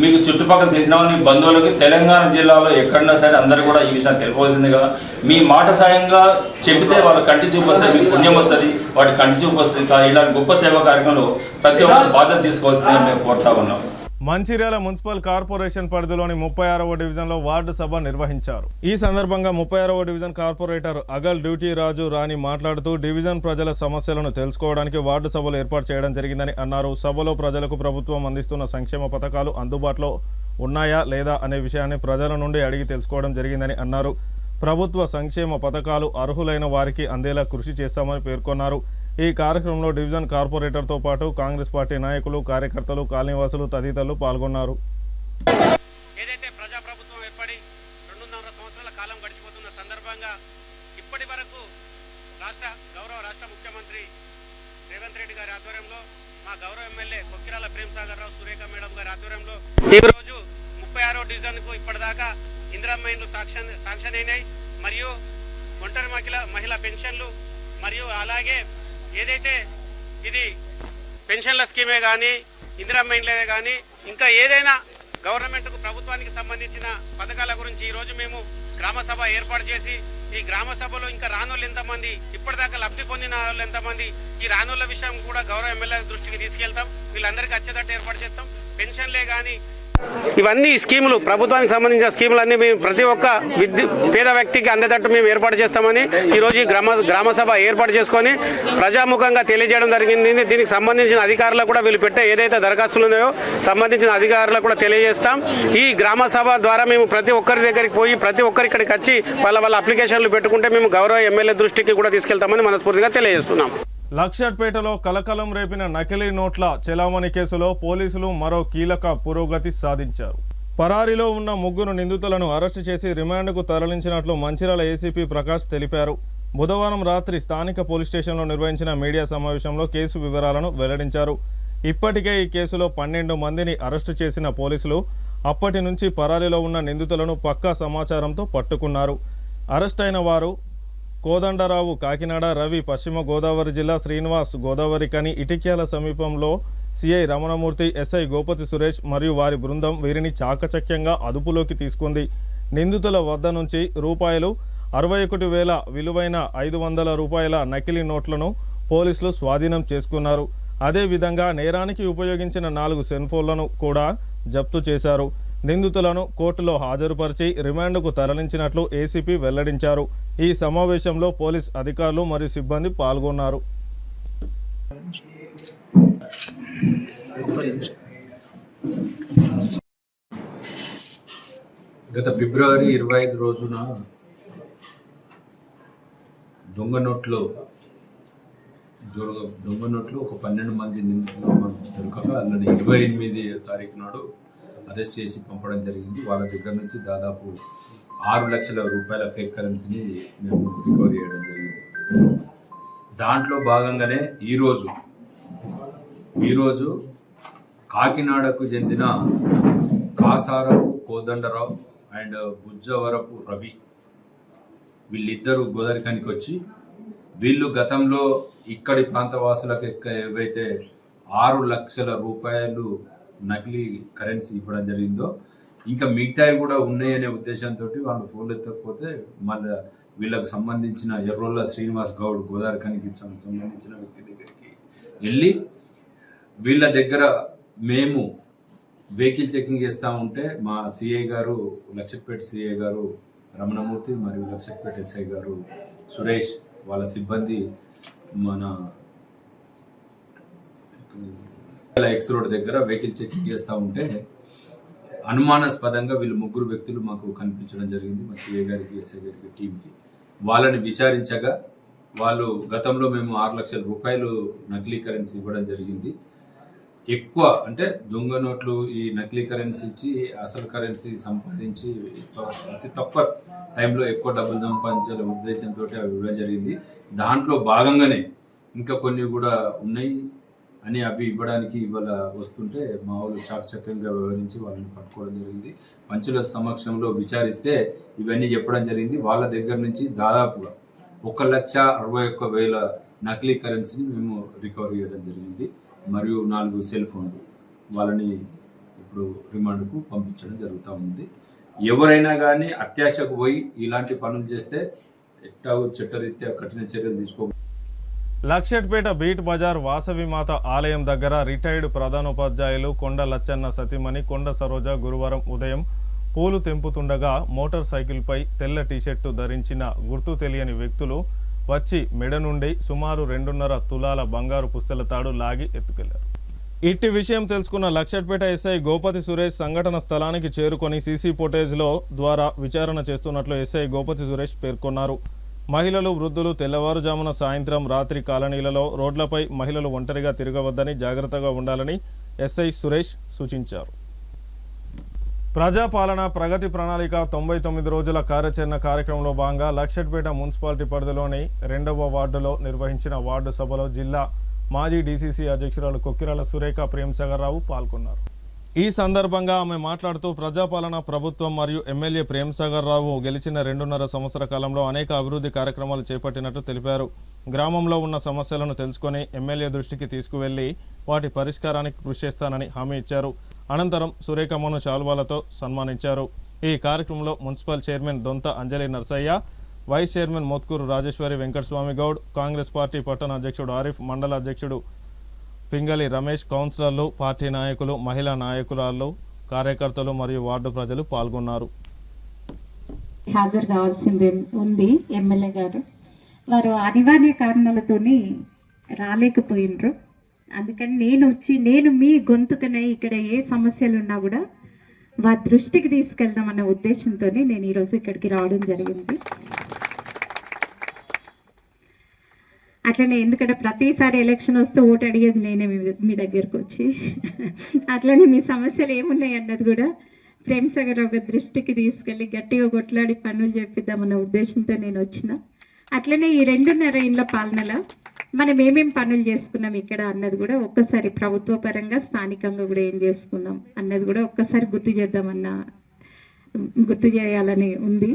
మీకు చుట్టుపక్కల తెలిసిన వాళ్ళు, మీ బంధువులకి తెలంగాణ జిల్లాలో ఎక్కడన్నా సరే అందరూ కూడా ఈ విషయాన్ని తెలుపవలసిందిగా మీ మాట సాయంగా చెబితే వాళ్ళ కంటి చూపు వస్తుంది, మీకు పుణ్యం వస్తుంది, వాటి కంటి చూపు వస్తుంది. ఇలాంటి గొప్ప సేవా కార్యక్రమంలో ప్రతి ఒక్కరు బాధ్యత తీసుకోవాల్సిందిగా మేము కోరుతా ఉన్నాం. మంచిర్యాల మున్సిపల్ కార్పొరేషన్ పరిధిలోని 36వ డివిజన్లో వార్డు సభ నిర్వహించారు. ఈ సందర్భంగా 36వ డివిజన్ కార్పొరేటర్ అగల్ డ్యూటీ రాజు రాణి మాట్లాడుతూ డివిజన్ ప్రజల సమస్యలను తెలుసుకోవడానికి వార్డు సభలు ఏర్పాటు చేయడం జరిగిందని అన్నారు. సభలో ప్రజలకు ప్రభుత్వం అందిస్తున్న సంక్షేమ పథకాలు అందుబాటులో ఉన్నాయా లేదా అనే విషయాన్ని ప్రజల నుండి అడిగి తెలుసుకోవడం జరిగిందని అన్నారు. ప్రభుత్వ సంక్షేమ పథకాలు అర్హులైన వారికి అందేలా కృషి చేస్తామని పేర్కొన్నారు. ఈ కార్యక్రమంలో డివిజన్ కార్పొరేటర్తో పాటు కాంగ్రెస్ పార్టీ నాయకులు, కార్యకర్తలు, కాలనీవాసులు తదితరులు పాల్గొన్నారు. ఏదైతే ప్రజాప్రభుత్వం ఏర్పడి 2.5 సంవత్సరాల కాలం గడిచిపోతున్న సందర్భంగా ఇప్పటి వరకు గౌరవ రాష్ట్ర ముఖ్యమంత్రి రేవంత్ రెడ్డి గారి ఆధ్వర్యంలో, మా గౌరవ ఎమ్మెల్యే కొక్కిరాల ప్రేమసాగర్ రావు సురేఖ మేడం గారి ఆధ్వర్యంలో ఈరోజు 36వ డివిజన్కు ఇప్పటిదాకా ఇందిరమ్మ ఇండ్లు శాంక్షన్ అయినాయి. మరియు ఒంటరి మహిళా పెన్షన్లు, మరియు అలాగే ఏదైతే ఇది పెన్షన్ల స్కీమే కానీ, ఇందిరమ్మ ఇండ్లే కానీ, ఇంకా ఏదైనా గవర్నమెంట్కు ప్రభుత్వానికి సంబంధించిన పథకాల గురించి ఈరోజు మేము గ్రామ సభ ఏర్పాటు చేసి, ఈ గ్రామ సభలో ఇంకా రానోళ్ళు ఎంతమంది, ఇప్పటిదాకా లబ్ధి పొందిన వాళ్ళు ఎంతమంది, ఈ రానోళ్ళ విషయం కూడా గౌరవ ఎమ్మెల్యే దృష్టికి తీసుకెళ్తాం. వీళ్ళందరికీ వచ్చేటట్టు ఏర్పాటు చేస్తాం. పెన్షన్లే కానీ ఇవన్నీ స్కీములు, ప్రభుత్వానికి సంబంధించిన స్కీములన్నీ మేము ప్రతి ఒక్క పేద వ్యక్తికి అందేటట్టు మేము ఏర్పాటు చేస్తామని ఈరోజు ఈ గ్రామ సభ ఏర్పాటు చేసుకొని ప్రజాముఖంగా తెలియజేయడం జరిగింది. దీనికి సంబంధించిన అధికారులకు కూడా వీళ్ళు పెట్టే ఏదైతే దరఖాస్తులు ఉన్నాయో సంబంధించిన అధికారులకు కూడా తెలియజేస్తాం. ఈ గ్రామ సభ ద్వారా మేము ప్రతి ఒక్కరి దగ్గరికి పోయి ప్రతి ఒక్కరి ఇక్కడికి వచ్చి వాళ్ళ అప్లికేషన్లు పెట్టుకుంటే మేము గౌరవ ఎమ్మెల్యే దృష్టికి కూడా తీసుకెళ్తామని మనస్ఫూర్తిగా తెలియజేస్తున్నాం. లక్షట్పేటలో కలకలం రేపిన నకిలీ నోట్ల చెలామణి కేసులో పోలీసులు మరో కీలక పురోగతి సాధించారు. పరారీలో ఉన్న 3 నిందితులను అరెస్టు చేసి రిమాండ్కు తరలించినట్లు మంచిర్యాల ఏసీపీ ప్రకాష్ తెలిపారు. బుధవారం రాత్రి స్థానిక పోలీస్ స్టేషన్లో నిర్వహించిన మీడియా సమావేశంలో కేసు వివరాలను వెల్లడించారు. ఇప్పటికే ఈ కేసులో 12 మందిని అరెస్టు చేసిన పోలీసులు అప్పటి నుంచి పరారీలో ఉన్న నిందితులను పక్కా సమాచారంతో పట్టుకున్నారు. అరెస్ట్ అయిన వారు కోదండరావు కాకినాడ, రవి పశ్చిమ గోదావరి జిల్లా, శ్రీనివాస్ గోదావరి కని ఇటిక్యాల సమీపంలో సిఐ రమణమూర్తి, ఎస్ఐ గోపతి సురేష్ మరియు వారి బృందం వీరిని చాకచక్యంగా అదుపులోకి తీసుకుంది. నిందితుల వద్ద నుంచి ₹61,000 విలువైన 500 రూపాయల నకిలీ నోట్లను పోలీసులు స్వాధీనం చేసుకున్నారు. అదేవిధంగా నేరానికి ఉపయోగించిన 4 సెల్ ఫోన్లను కూడా జప్తు చేశారు. నిందితులను కోర్టులో హాజరుపరిచి రిమాండ్కు తరలించినట్లు ఏసీపీ వెల్లడించారు. ఈ సమావేశంలో పోలీస్ అధికారులు మరియు సిబ్బంది పాల్గొన్నారు. గత ఫిబ్రవరి 25 రోజున దొంగ నోట్లు ఒక 12 మంది దొరకక అలానే 28 తారీఖు నాడు అరెస్ట్ చేసి పంపడం జరిగింది. వాళ్ళ దగ్గర నుంచి దాదాపు 6 లక్షల రూపాయల ఫేక్ కరెన్సీని మేము రికవరీ చేయడం జరిగింది. దాంట్లో భాగంగానే ఈరోజు కాకినాడకు చెందిన కాసారపు కోదండరావు అండ్ బుజ్జవరపు రవి వీళ్ళిద్దరూ గోదావరికానికి వచ్చి వీళ్ళు గతంలో ఇక్కడి ప్రాంతవాసులకు ఏవైతే 6 లక్షల రూపాయలు నకిలీ కరెన్సీ ఇవ్వడం జరిగిందో ఇంకా మిగతావి కూడా ఉన్నాయనే ఉద్దేశంతో వాళ్ళు ఫోన్లు ఎత్తకపోతే మళ్ళీ వీళ్ళకు సంబంధించిన ఎర్రోళ్ళ శ్రీనివాస్ గౌడ్ గోదావరికానికి సంబంధించిన వ్యక్తి దగ్గరికి వెళ్ళి వీళ్ళ దగ్గర మేము వెహికల్ చెకింగ్ చేస్తూ ఉంటే మా సిఐ గారు, లక్షట్పేట సిఐ గారు రమణమూర్తి మరియు లక్షట్పేట ఎస్ఐ గారు సురేష్ వాళ్ళ సిబ్బంది మన ఎక్స్ రోడ్ దగ్గర వెహికల్ చెకింగ్ చేస్తూ ఉంటే అనుమానాస్పదంగా వీళ్ళు 3 వ్యక్తులు మాకు కనిపించడం జరిగింది. మా సిఐ గారికి, ఎస్ఐ గారికి, టీంకి. వాళ్ళని విచారించగా వాళ్ళు గతంలో మేము 6 లక్షల రూపాయలు నకిలీ కరెన్సీ ఇవ్వడం జరిగింది. ఎక్కువ అంటే దొంగ నోట్లు ఈ నకిలీ కరెన్సీ ఇచ్చి అసలు కరెన్సీ సంపాదించి అతి తక్కువ టైంలో ఎక్కువ డబ్బులు సంపాదించాలనే ఉద్దేశంతో అవి ఇవ్వడం జరిగింది. దాంట్లో భాగంగానే ఇంకా కొన్ని కూడా ఉన్నాయి అని అవి ఇవ్వడానికి ఇవాళ వస్తుంటే మా వాళ్ళు చాకచక్యంగా వ్యవహరించి వాళ్ళని పట్టుకోవడం జరిగింది. పంచుల సమక్షంలో విచారిస్తే ఇవన్నీ చెప్పడం జరిగింది. వాళ్ళ దగ్గర నుంచి దాదాపుగా 1,61,000 నకిలీ కరెన్సీని మేము రికవరీ చేయడం జరిగింది. మరియు 4 సెల్ ఫోన్లు వాళ్ళని ఇప్పుడు రిమాండ్కు పంపించడం జరుగుతూ ఉంది. ఎవరైనా కానీ అత్యాశకు పోయి ఇలాంటి పనులు చేస్తే ఎట్టాగో చట్టరీత్యా కఠిన చర్యలు తీసుకో. లక్షట్పేట బీట్ బజార్ వాసవిమాత ఆలయం దగ్గర రిటైర్డ్ ప్రధానోపాధ్యాయులు కొండ లచ్చన్న సతీమణి కొండ సరోజ గురువారం ఉదయం పూలు తెంపుతుండగా మోటార్ సైకిల్పై తెల్ల టీషర్టు ధరించిన గుర్తు తెలియని వ్యక్తులు వచ్చి మెడ నుండి సుమారు 2.5 తులాల బంగారు పుస్తల తాడు లాగి ఎత్తుకెళ్లారు. ఇట్టి విషయం తెలుసుకున్న లక్షట్పేట ఎస్ఐ గోపతి సురేష్ సంఘటన స్థలానికి చేరుకొని సీసీ ఫుటేజ్లో ద్వారా విచారణ చేస్తున్నట్లు ఎస్ఐ గోపతి సురేష్ పేర్కొన్నారు. మహిళలు, వృద్ధులు తెల్లవారుజామున, సాయంత్రం, రాత్రి కాలనీలలో రోడ్లపై మహిళలు ఒంటరిగా తిరగవద్దని, జాగ్రత్తగా ఉండాలని ఎస్ఐ సురేష్ సూచించారు. ప్రజాపాలన ప్రగతి ప్రణాళిక 99 రోజుల కార్యాచరణ కార్యక్రమంలో భాగంగా లక్షట్పేట మున్సిపాలిటీ పరిధిలోని 2వ వార్డులో నిర్వహించిన వార్డు సభలో జిల్లా మాజీ డీసీసీ అధ్యక్షురాలు కొక్కిరాల సురేఖ ప్రేమ్సాగర్రావు పాల్గొన్నారు. ఈ సందర్భంగా ఆమె మాట్లాడుతూ ప్రజాపాలన ప్రభుత్వం మరియు ఎమ్మెల్యే ప్రేమ్సాగర్రావు గెలిచిన 2.5 సంవత్సర కాలంలో అనేక అభివృద్ధి కార్యక్రమాలు చేపట్టినట్టు తెలిపారు. గ్రామంలో ఉన్న సమస్యలను తెలుసుకొని ఎమ్మెల్యే దృష్టికి తీసుకువెళ్లి వాటి పరిష్కారానికి కృషి చేస్తానని హామీ ఇచ్చారు. అనంతరం సురేఖమ్మను శాల్వాలతో సన్మానించారు. ఈ కార్యక్రమంలో municipal chairman Dontha Anjali Narsaiah, vice chairman Motkur Rajeshwari Venkataswamy Goud, Congress party పట్టణ అధ్యక్షుడు ఆరిఫ్, మండల అధ్యక్షుడు పింగళి రమేష్, కౌన్సిలర్లు, పార్టీ నాయకులు, మహిళా నాయకురాలు, కార్యకర్తలు మరియు వార్డు ప్రజలు పాల్గొన్నారు. హాజరు కావాల్సింది ఉంది. ఎమ్మెల్యే గారు వారు అనివార్య కారణాలతోని రాలేకపోయినరు. అందుకని నేను మీ గొంతుకనే ఇక్కడ ఏ సమస్యలు ఉన్నా కూడా వారి దృష్టికి తీసుకెళ్దామన్న ఉద్దేశంతో నేను ఈరోజు ఇక్కడికి రావడం జరిగింది. అట్లనే ఎందుకంటే ప్రతిసారి ఎలక్షన్ వస్తే ఓటు అడిగేది నేనే మీ దగ్గరకు వచ్చి, అట్లనే మీ సమస్యలు ఏమున్నాయి అన్నది కూడా ప్రేమ్సాగర్రావు గారి దృష్టికి తీసుకెళ్ళి గట్టిగా కొట్లాడి పనులు చేపిద్దామన్న ఉద్దేశంతో నేను వచ్చిన. అట్లనే ఈ 2.5 ఏళ్ల పాలనలో మనం ఏమేం పనులు చేసుకున్నాం ఇక్కడ అన్నది కూడా ఒక్కసారి ప్రభుత్వ పరంగా స్థానికంగా కూడా ఏం చేసుకున్నాం అన్నది కూడా ఒక్కసారి గుర్తు చేయాలని ఉంది.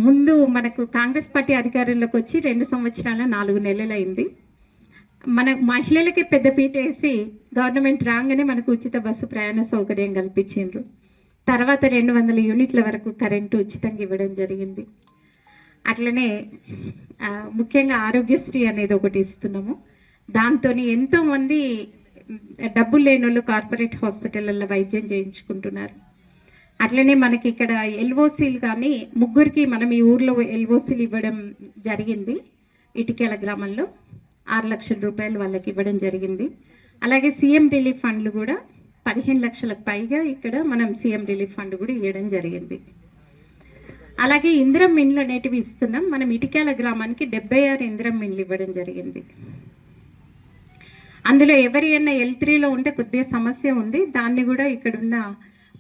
ముందు మనకు కాంగ్రెస్ పార్టీ అధికారంలోకి వచ్చి 2 సంవత్సరాల 4 నెలలు అయింది. మన మహిళలకి పెద్దపీట వేసి గవర్నమెంట్ రాగానే మనకు ఉచిత బస్సు ప్రయాణ సౌకర్యం కల్పించిండ్రు. తర్వాత 200 యూనిట్ల వరకు కరెంటు ఉచితంగా ఇవ్వడం జరిగింది. అట్లనే ముఖ్యంగా ఆరోగ్యశ్రీ అనేది ఒకటి ఇస్తున్నాము. దాంతో ఎంతోమంది డబ్బులు లేని వాళ్ళు కార్పొరేట్ హాస్పిటల్లో వైద్యం చేయించుకుంటున్నారు. అట్లనే మనకి ఇక్కడ ఎల్ఓసీలు కానీ 3 మనం ఈ ఊర్లో ఎల్ఓసీలు ఇవ్వడం జరిగింది. ఇటికేల గ్రామంలో 6 లక్షల రూపాయలు వాళ్ళకి ఇవ్వడం జరిగింది. అలాగే సీఎం రిలీఫ్ ఫండ్లు కూడా 15 లక్షలకు పైగా ఇక్కడ మనం సీఎం రిలీఫ్ ఫండ్ కూడా ఇవ్వడం జరిగింది. అలాగే ఇందిరం మిన్లు అనేటివి ఇస్తున్నాం. మనం ఇటికేల గ్రామానికి 76 ఇందిరం మిన్లు ఇవ్వడం జరిగింది. అందులో ఎవరైనా L3లో ఉంటే కొద్దిగా సమస్య ఉంది. దాన్ని కూడా ఇక్కడున్న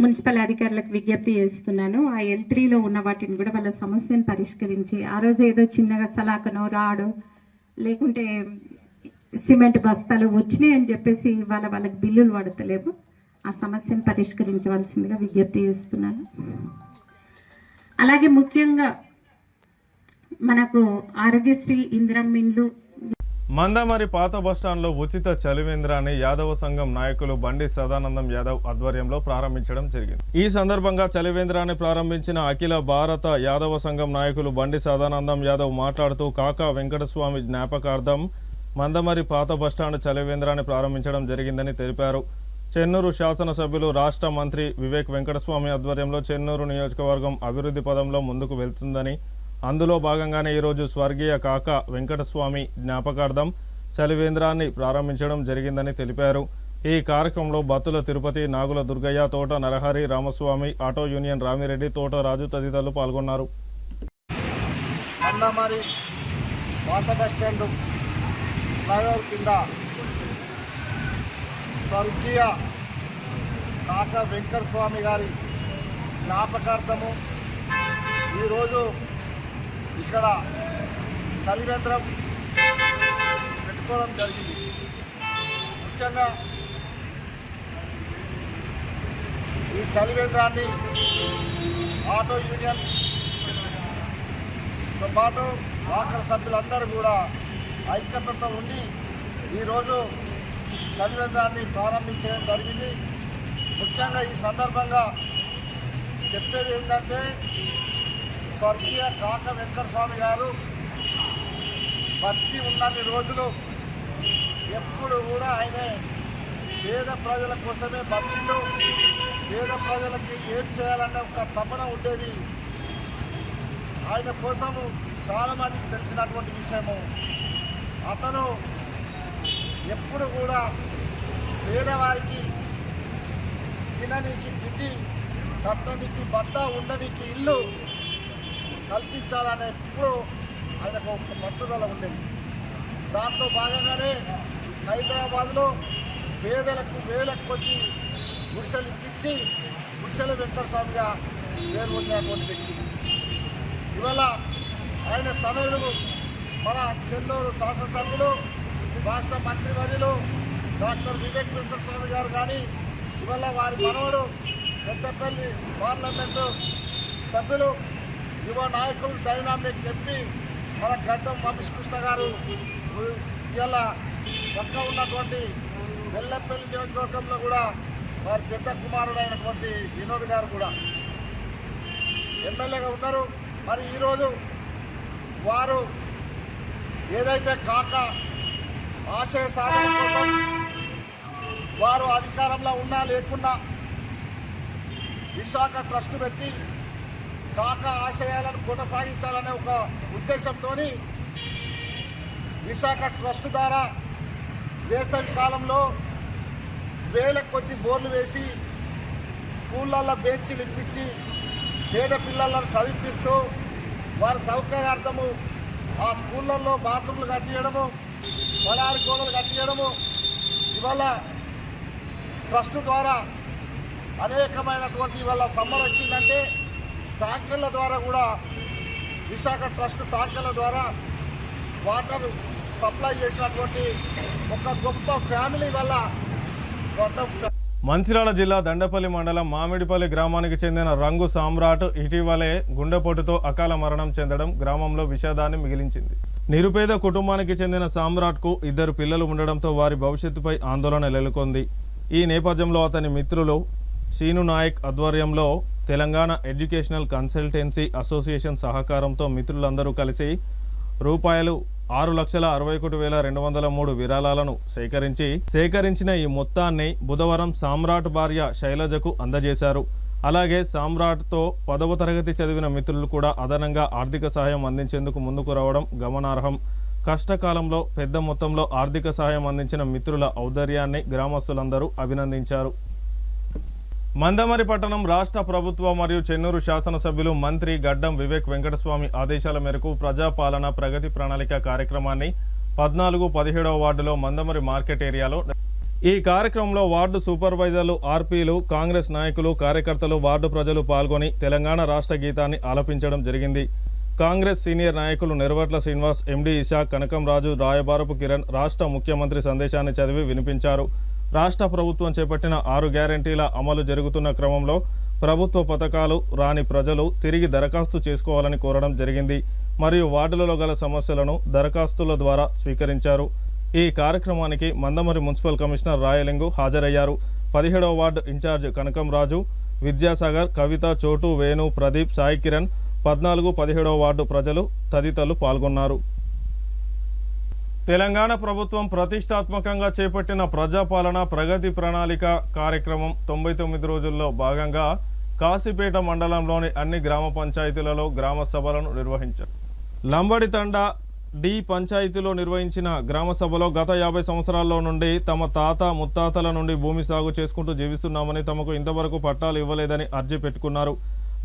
మున్సిపల్ అధికారులకు విజ్ఞప్తి చేస్తున్నాను. ఆ L3లో ఉన్న వాటిని కూడా వాళ్ళ సమస్యను పరిష్కరించి, ఆ రోజు ఏదో చిన్నగా సలాకనో రాడో లేకుంటే సిమెంట్ బస్తాలు వచ్చినాయి అని చెప్పేసి వాళ్ళకి బిల్లులు పడతలేవు. ఆ సమస్యను పరిష్కరించవలసిందిగా విజ్ఞప్తి చేస్తున్నాను. అలాగే ముఖ్యంగా మనకు ఆరోగ్యశ్రీ ఇందిరం మిన్లు. మందమరి పాత బస్టాండ్లో ఉచిత చలివేంద్రాన్ని యాదవ సంఘం నాయకులు బండి సదానందం యాదవ్ ఆధ్వర్యంలో ప్రారంభించడం జరిగింది. ఈ సందర్భంగా చలివేంద్రాన్ని ప్రారంభించిన అఖిల భారత యాదవ సంఘం నాయకులు బండి సదానందం యాదవ్ మాట్లాడుతూ కాకా వెంకటస్వామి జ్ఞాపకార్థం మందమరి పాత బస్టాండ్ చలివేంద్రాన్ని ప్రారంభించడం జరిగిందని తెలిపారు. చెన్నూరు శాసనసభ్యులు రాష్ట్ర మంత్రి వివేక్ వెంకటస్వామి ఆధ్వర్యంలో చెన్నూరు నియోజకవర్గం అభివృద్ధి పదంలో ముందుకు వెళ్తుందని, అందులో భాగంగానే ఈరోజు స్వర్గీయ కాకా వెంకటస్వామి జ్ఞాపకార్థం చలివేంద్రాన్ని ప్రారంభించడం జరిగిందని తెలిపారు. ఈ కార్యక్రమంలో బత్తుల తిరుపతి, నాగుల దుర్గయ్య, తోట నరహరి, రామస్వామి, ఆటో యూనియన్ రామిరెడ్డి, తోట రాజు తదితరులు పాల్గొన్నారు. మందమరి పాత బస్టాండ్ ఫ్లైఓవర్ కింద స్వర్గీయ కాకా వెంకటస్వామి గారి జ్ఞాపకార్థము ఈరోజు ఇక్కడ చలివేంద్రం పెట్టుకోవడం జరిగింది. ముఖ్యంగా ఈ చలివేంద్రాన్ని ఆటో యూనియన్తో పాటు వాకర్ సభ్యులందరూ కూడా ఐక్యతతో ఉండి ఈరోజు చలివేంద్రాన్ని ప్రారంభించడం జరిగింది. ముఖ్యంగా ఈ సందర్భంగా చెప్పేది ఏంటంటే స్వర్గీయ కాకా వెంకటస్వామి గారు బతికి ఉన్నన్ని రోజులు ఎప్పుడు కూడా ఆయన పేద ప్రజల కోసమే బతికిండు. పేద ప్రజలకి ఏం చేయాలన్న ఒక తపన ఉండేది. ఆయన కోసము చాలామందికి తెలిసినటువంటి విషయము. అతను ఎప్పుడు కూడా పేదవారికి తిననీకి తిండి, కట్టడానికి బట్ట, ఉండడానికి ఇల్లు కల్పించాలనే ఎప్పుడు ఆయనకు ఒక పట్టుదల ఉండేది. దాంట్లో భాగంగానే హైదరాబాద్లో పేదలకు వేలకు కొద్ది గుడిసెలు ఇప్పించి గుడిసెల వెంకటస్వామిగా పేరు పొందినటువంటి వ్యక్తి. ఇవాళ ఆయన తనయుడు మన చెన్నూరు శాసనసభ్యులు, రాష్ట్ర మంత్రివర్యులు డాక్టర్ వివేక్ వెంకటస్వామి గారు కానీ, ఇవాళ వారి మనవడు పెద్దపల్లి పార్లమెంటు సభ్యులు, యువ నాయకులు, డైనామిక్ ఎంపీ మన గడ్డం వంశీకృష్ణ గారు, ఇలా పక్క ఉన్నటువంటి వెల్లపల్లి నియోజకవర్గంలో కూడా వారి పెద్ద కుమారుడు అయినటువంటి వినోద్ గారు కూడా ఎమ్మెల్యేగా ఉన్నారు. మరి ఈరోజు వారు ఏదైతే కాక ఆశయ సాధన కోసం వారు అధికారంలో ఉన్నా లేకున్నా విశాఖ ట్రస్ట్ పెట్టి కాక ఆశయాలను కొనసాగించాలనే ఒక ఉద్దేశంతో విశాఖ ట్రస్ట్ ద్వారా వేసవి కాలంలో వేల కొద్ది బోర్లు వేసి స్కూళ్ళల్లో బెంచీలు ఇప్పించి పేద పిల్లలను చదివిస్తూ వారి సౌకర్యార్థము ఆ స్కూళ్ళల్లో బాత్రూమ్లు కట్టించడము, పడారి గోడలు కట్టించడము, ఇవాళ ట్రస్ట్ ద్వారా అనేకమైనటువంటి ఇవాళ సమ్మర్ వచ్చిందంటే ట్యాంకర్ల ద్వారా కూడా విశాఖ ట్రస్ట్ ట్యాంకర్ల ద్వారా వాటర్ సప్లై చేసినటువంటి ఒక గొప్ప ఫ్యామిలీ వల్ల మంచిర్యాల జిల్లా దండపల్లి మండలం మామిడిపల్లి గ్రామానికి చెందిన రంగు సామ్రాట్ ఇటీవలే గుండెపోటుతో అకాల మరణం చెందడం గ్రామంలో విషాదాన్ని మిగిలించింది. నిరుపేద కుటుంబానికి చెందిన సామ్రాట్కు 2 పిల్లలు ఉండడంతో వారి భవిష్యత్తుపై ఆందోళన నెలకొంది. ఈ నేపథ్యంలో అతని మిత్రులు శీను నాయక్ ఆధ్వర్యంలో తెలంగాణ ఎడ్యుకేషనల్ కన్సల్టెన్సీ అసోసియేషన్ సహకారంతో మిత్రులందరూ కలిసి రూపాయలు 6,61,203 విరాళాలను సేకరించిన ఈ మొత్తాన్ని బుధవారం సామ్రాట్ భార్య శైలజకు అందజేశారు. అలాగే సామ్రాట్తో 10వ తరగతి చదివిన మిత్రులు కూడా అదనంగా ఆర్థిక సహాయం అందించేందుకు ముందుకు రావడం గమనార్హం. కష్టకాలంలో పెద్ద మొత్తంలో ఆర్థిక సహాయం అందించిన మిత్రుల ఔదార్యాన్ని గ్రామస్తులందరూ అభినందించారు. మందమరి పట్టణం రాష్ట్ర ప్రభుత్వ మరియు చెన్నూరు శాసనసభ్యులు మంత్రి గడ్డం వివేక్ వెంకటస్వామి ఆదేశాల మేరకు ప్రజాపాలన ప్రగతి ప్రణాళిక కార్యక్రమాన్ని 14-17వ వార్డులో మందమరి మార్కెట్ ఏరియాలో ఈ కార్యక్రమంలో వార్డు సూపర్వైజర్లు, ఆర్పీలు, కాంగ్రెస్ నాయకులు, కార్యకర్తలు, వార్డు ప్రజలు పాల్గొని తెలంగాణ రాష్ట్ర గీతాన్ని ఆలపించడం జరిగింది. కాంగ్రెస్ సీనియర్ నాయకులు నెరవట్ల శ్రీనివాస్, ఎండి ఇషాక్, కనకం రాజు, రాయబారపు కిరణ్ రాష్ట్ర ముఖ్యమంత్రి సందేశాన్ని చదివి వినిపించారు. రాష్ట్ర ప్రభుత్వం చేపట్టిన 6 గ్యారెంటీల అమలు జరుగుతున్న క్రమంలో ప్రభుత్వ పథకాలు రాని ప్రజలు తిరిగి దరఖాస్తు చేసుకోవాలని కోరడం జరిగింది. మరియు వార్డులలో గల సమస్యలను దరఖాస్తుల ద్వారా స్వీకరించారు. ఈ కార్యక్రమానికి మందమరి మున్సిపల్ కమిషనర్ రాయలింగు హాజరయ్యారు. 17వ వార్డు ఇన్ఛార్జ్ కనకం రాజు, విద్యాసాగర్, కవిత, చోటు, వేణు, ప్రదీప్, సాయి కిరణ్, 14-17వ వార్డు ప్రజలు తదితరులు పాల్గొన్నారు. తెలంగాణ ప్రభుత్వం ప్రతిష్టాత్మకంగా చేపట్టిన ప్రజాపాలన ప్రగతి ప్రణాళిక కార్యక్రమం 99 రోజుల్లో భాగంగా కాశీపేట మండలంలోని అన్ని గ్రామ పంచాయతీలలో గ్రామ సభలను నిర్వహించారు. లంబడి తండా డి పంచాయతీలో నిర్వహించిన గ్రామ సభలో గత 50 సంవత్సరాల్లో నుండి తమ తాత ముత్తాతల నుండి భూమి సాగు చేసుకుంటూ జీవిస్తున్నామని, తమకు ఇంతవరకు పట్టాలు ఇవ్వలేదని అర్జీ పెట్టుకున్నారు.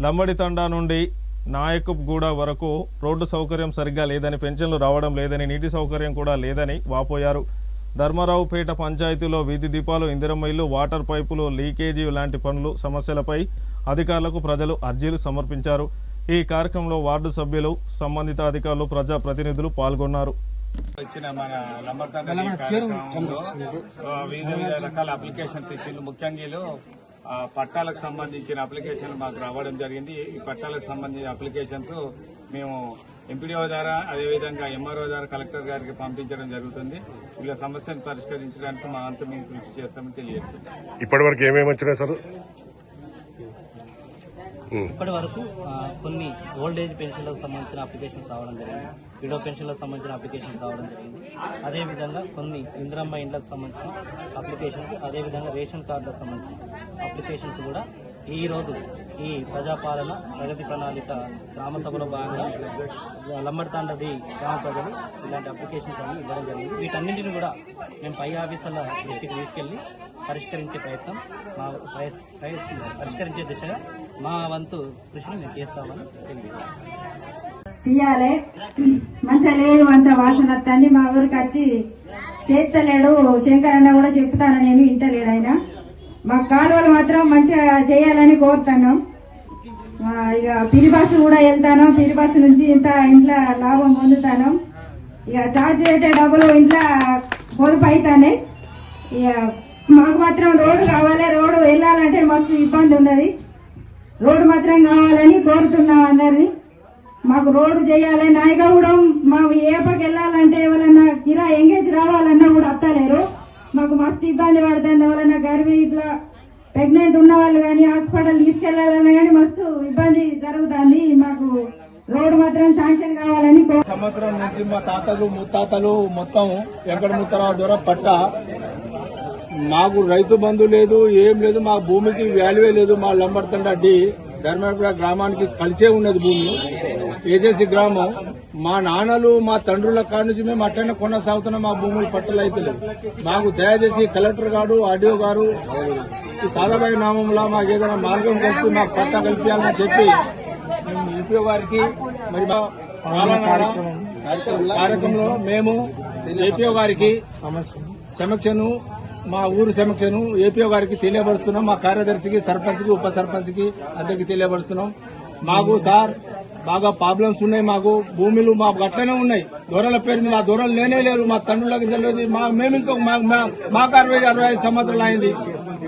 లంబడి తండా నుండి నాయకగూడ వరకు రోడ్డు సౌకర్యం సరిగ్గా లేదని, పెన్షన్లు రావడం లేదని, నీటి సౌకర్యం కూడా లేదని వాపోయారు. ధర్మారావుపేట పంచాయతీలో వీధి దీపాలు, ఇందిరమ్మ ఇల్లు, వాటర్ పైపులు లీకేజీ లాంటి పనులు సమస్యలపై అధికారులకు ప్రజలు అర్జీలు సమర్పించారు. ఈ కార్యక్రమంలో వార్డు సభ్యులు, సంబంధిత అధికారులు, ప్రజా ప్రతినిధులు పాల్గొన్నారు. ఇచ్చిన మన లంబర్తండ వివిధ రకాల అప్లికేషన్స్ ఇచ్చింది. ముఖ్యంగా పట్టాలకు సంబంధించిన అప్లికేషన్లు మాకు రావడం జరిగింది. ఈ పట్టాలకు సంబంధించిన అప్లికేషన్స్ మేము ఎంపీడీఓ ద్వారా, అదేవిధంగా ఎంఆర్ఓ ద్వారా కలెక్టర్ గారికి పంపించడం జరుగుతుంది. ఇలా సమస్యను పరిష్కరించడానికి మా అంతా మేము కృషి చేస్తామని తెలియజేస్తుంది. ఇప్పటివరకు ఏమేమి వచ్చినాయి సార్? ఇప్పటి వరకు కొన్ని ఓల్డ్ ఏజ్ పెన్షన్లకు సంబంధించిన అప్లికేషన్స్ రావడం జరిగింది, విడో పెన్షన్లకు సంబంధించిన అప్లికేషన్స్ రావడం జరిగింది. అదేవిధంగా కొన్ని ఇందిరమ్మ ఇండ్లకు సంబంధించిన అప్లికేషన్స్, అదేవిధంగా రేషన్ కార్డులకు సంబంధించిన అప్లికేషన్స్ కూడా ఈరోజు ఈ ప్రజాపాలన ప్రగతి ప్రణాళిక గ్రామ సభలో భాగంగా లంబడితాండది గ్రామ ప్రజలు ఇలాంటి అప్లికేషన్స్ అన్ని ఇవ్వడం జరిగింది. వీటన్నింటిని కూడా మేము పై ఆఫీసర్ల దృష్టికి తీసుకెళ్లి పరిష్కరించే ప్రయత్నం పరిష్కరించే దిశగా మా వంతు కృషిని మేము చేస్తామని తెలియజేస్తాం. తీయాలి మంచిగా లేదు అంత వాసన వస్తుంది. మా ఊరికి వచ్చి చేస్తలేడు, శంకరన్న కూడా చెప్తాను నేను, వింటలేడు ఆయన. మా కాలువలు మాత్రం మంచిగా చేయాలని కోరుతున్నాం. ఇక పిరి బస్సు కూడా వెళ్తాను, పిరి బస్సు నుంచి ఇంట్లో లాభం పొందుతాను. ఇక చార్జ్ పెట్టే డబ్బులు ఇంట్లో పొదుపు అవుతానే. ఇక మాకు మాత్రం రోడ్డు కావాలి, రోడ్డు వెళ్ళాలంటే మస్తు ఇబ్బంది ఉన్నది. రోడ్డు మాత్రం కావాలని కోరుతున్నాం అందరినీ. మాకు రోడ్డు చేయాలి. నాయకగూడెం మా ఏపకి వెళ్ళాలంటే ఎవరన్నా కిరా ఎంగేజ్ రావాలన్నా కూడా వస్తలేరు. మాకు మస్తు ఇబ్బంది పడుతుంది. ఎవరన్నా గర్భి ఇట్లా ప్రెగ్నెంట్ ఉన్న వాళ్ళు కానీ హాస్పిటల్ తీసుకెళ్లాలన్నా కానీ మస్తు ఇబ్బంది జరుగుతుంది. మాకు రోడ్డు మాత్రం శాంక్షన్ కావాలని. సంవత్సరం నుంచి మా తాతలు ముత్తాతలు మొత్తం వెంకట ముత్తరావు ద్వారా పట్ట. మాకు రైతు బంధు లేదు, ఏం లేదు. మా భూమికి వాల్యూ లేదు. మా లంబడితండ్రి ధర్మపుర గ్రామానికి కలిసే ఉన్నది భూమి. ఏజెన్సీ గ్రామం. మా నాన్నలు మా తండ్రుల కాడి నుంచి మేము అట్టనే కొనసాగుతున్నాం. మా భూములు పట్టలు అయితే మాకు దయచేసి కలెక్టర్ గారు, ఆర్డీఓ గారు ఈ సాదాబాయి నామంలో మాకు ఏదైనా మార్గం కలిపి మాకు పట్ట కల్పించాలని చెప్పి మేము ఈపీఓ గారికి మరి కార్యక్రమంలో మేము ఏపీఓ గారికి సమీక్షను మా ఊరు సమీక్షను ఏపీఓ గారికి తెలియపరుస్తున్నాం. మా కార్యదర్శికి, సర్పంచ్కి, ఉప సర్పంచ్కి అందరికి తెలియపరుస్తున్నాం. మాకు సార్ బాగా ప్రాబ్లమ్స్ ఉన్నాయి. మాకు భూములు మాకు అట్లనే ఉన్నాయి. దొరల పేరు మీద ఆ దొరలు లేనే లేరు. మా తండ్రులకు తెలియదు. మేము ఇంకో మాకు 65 సంవత్సరాలు అయింది.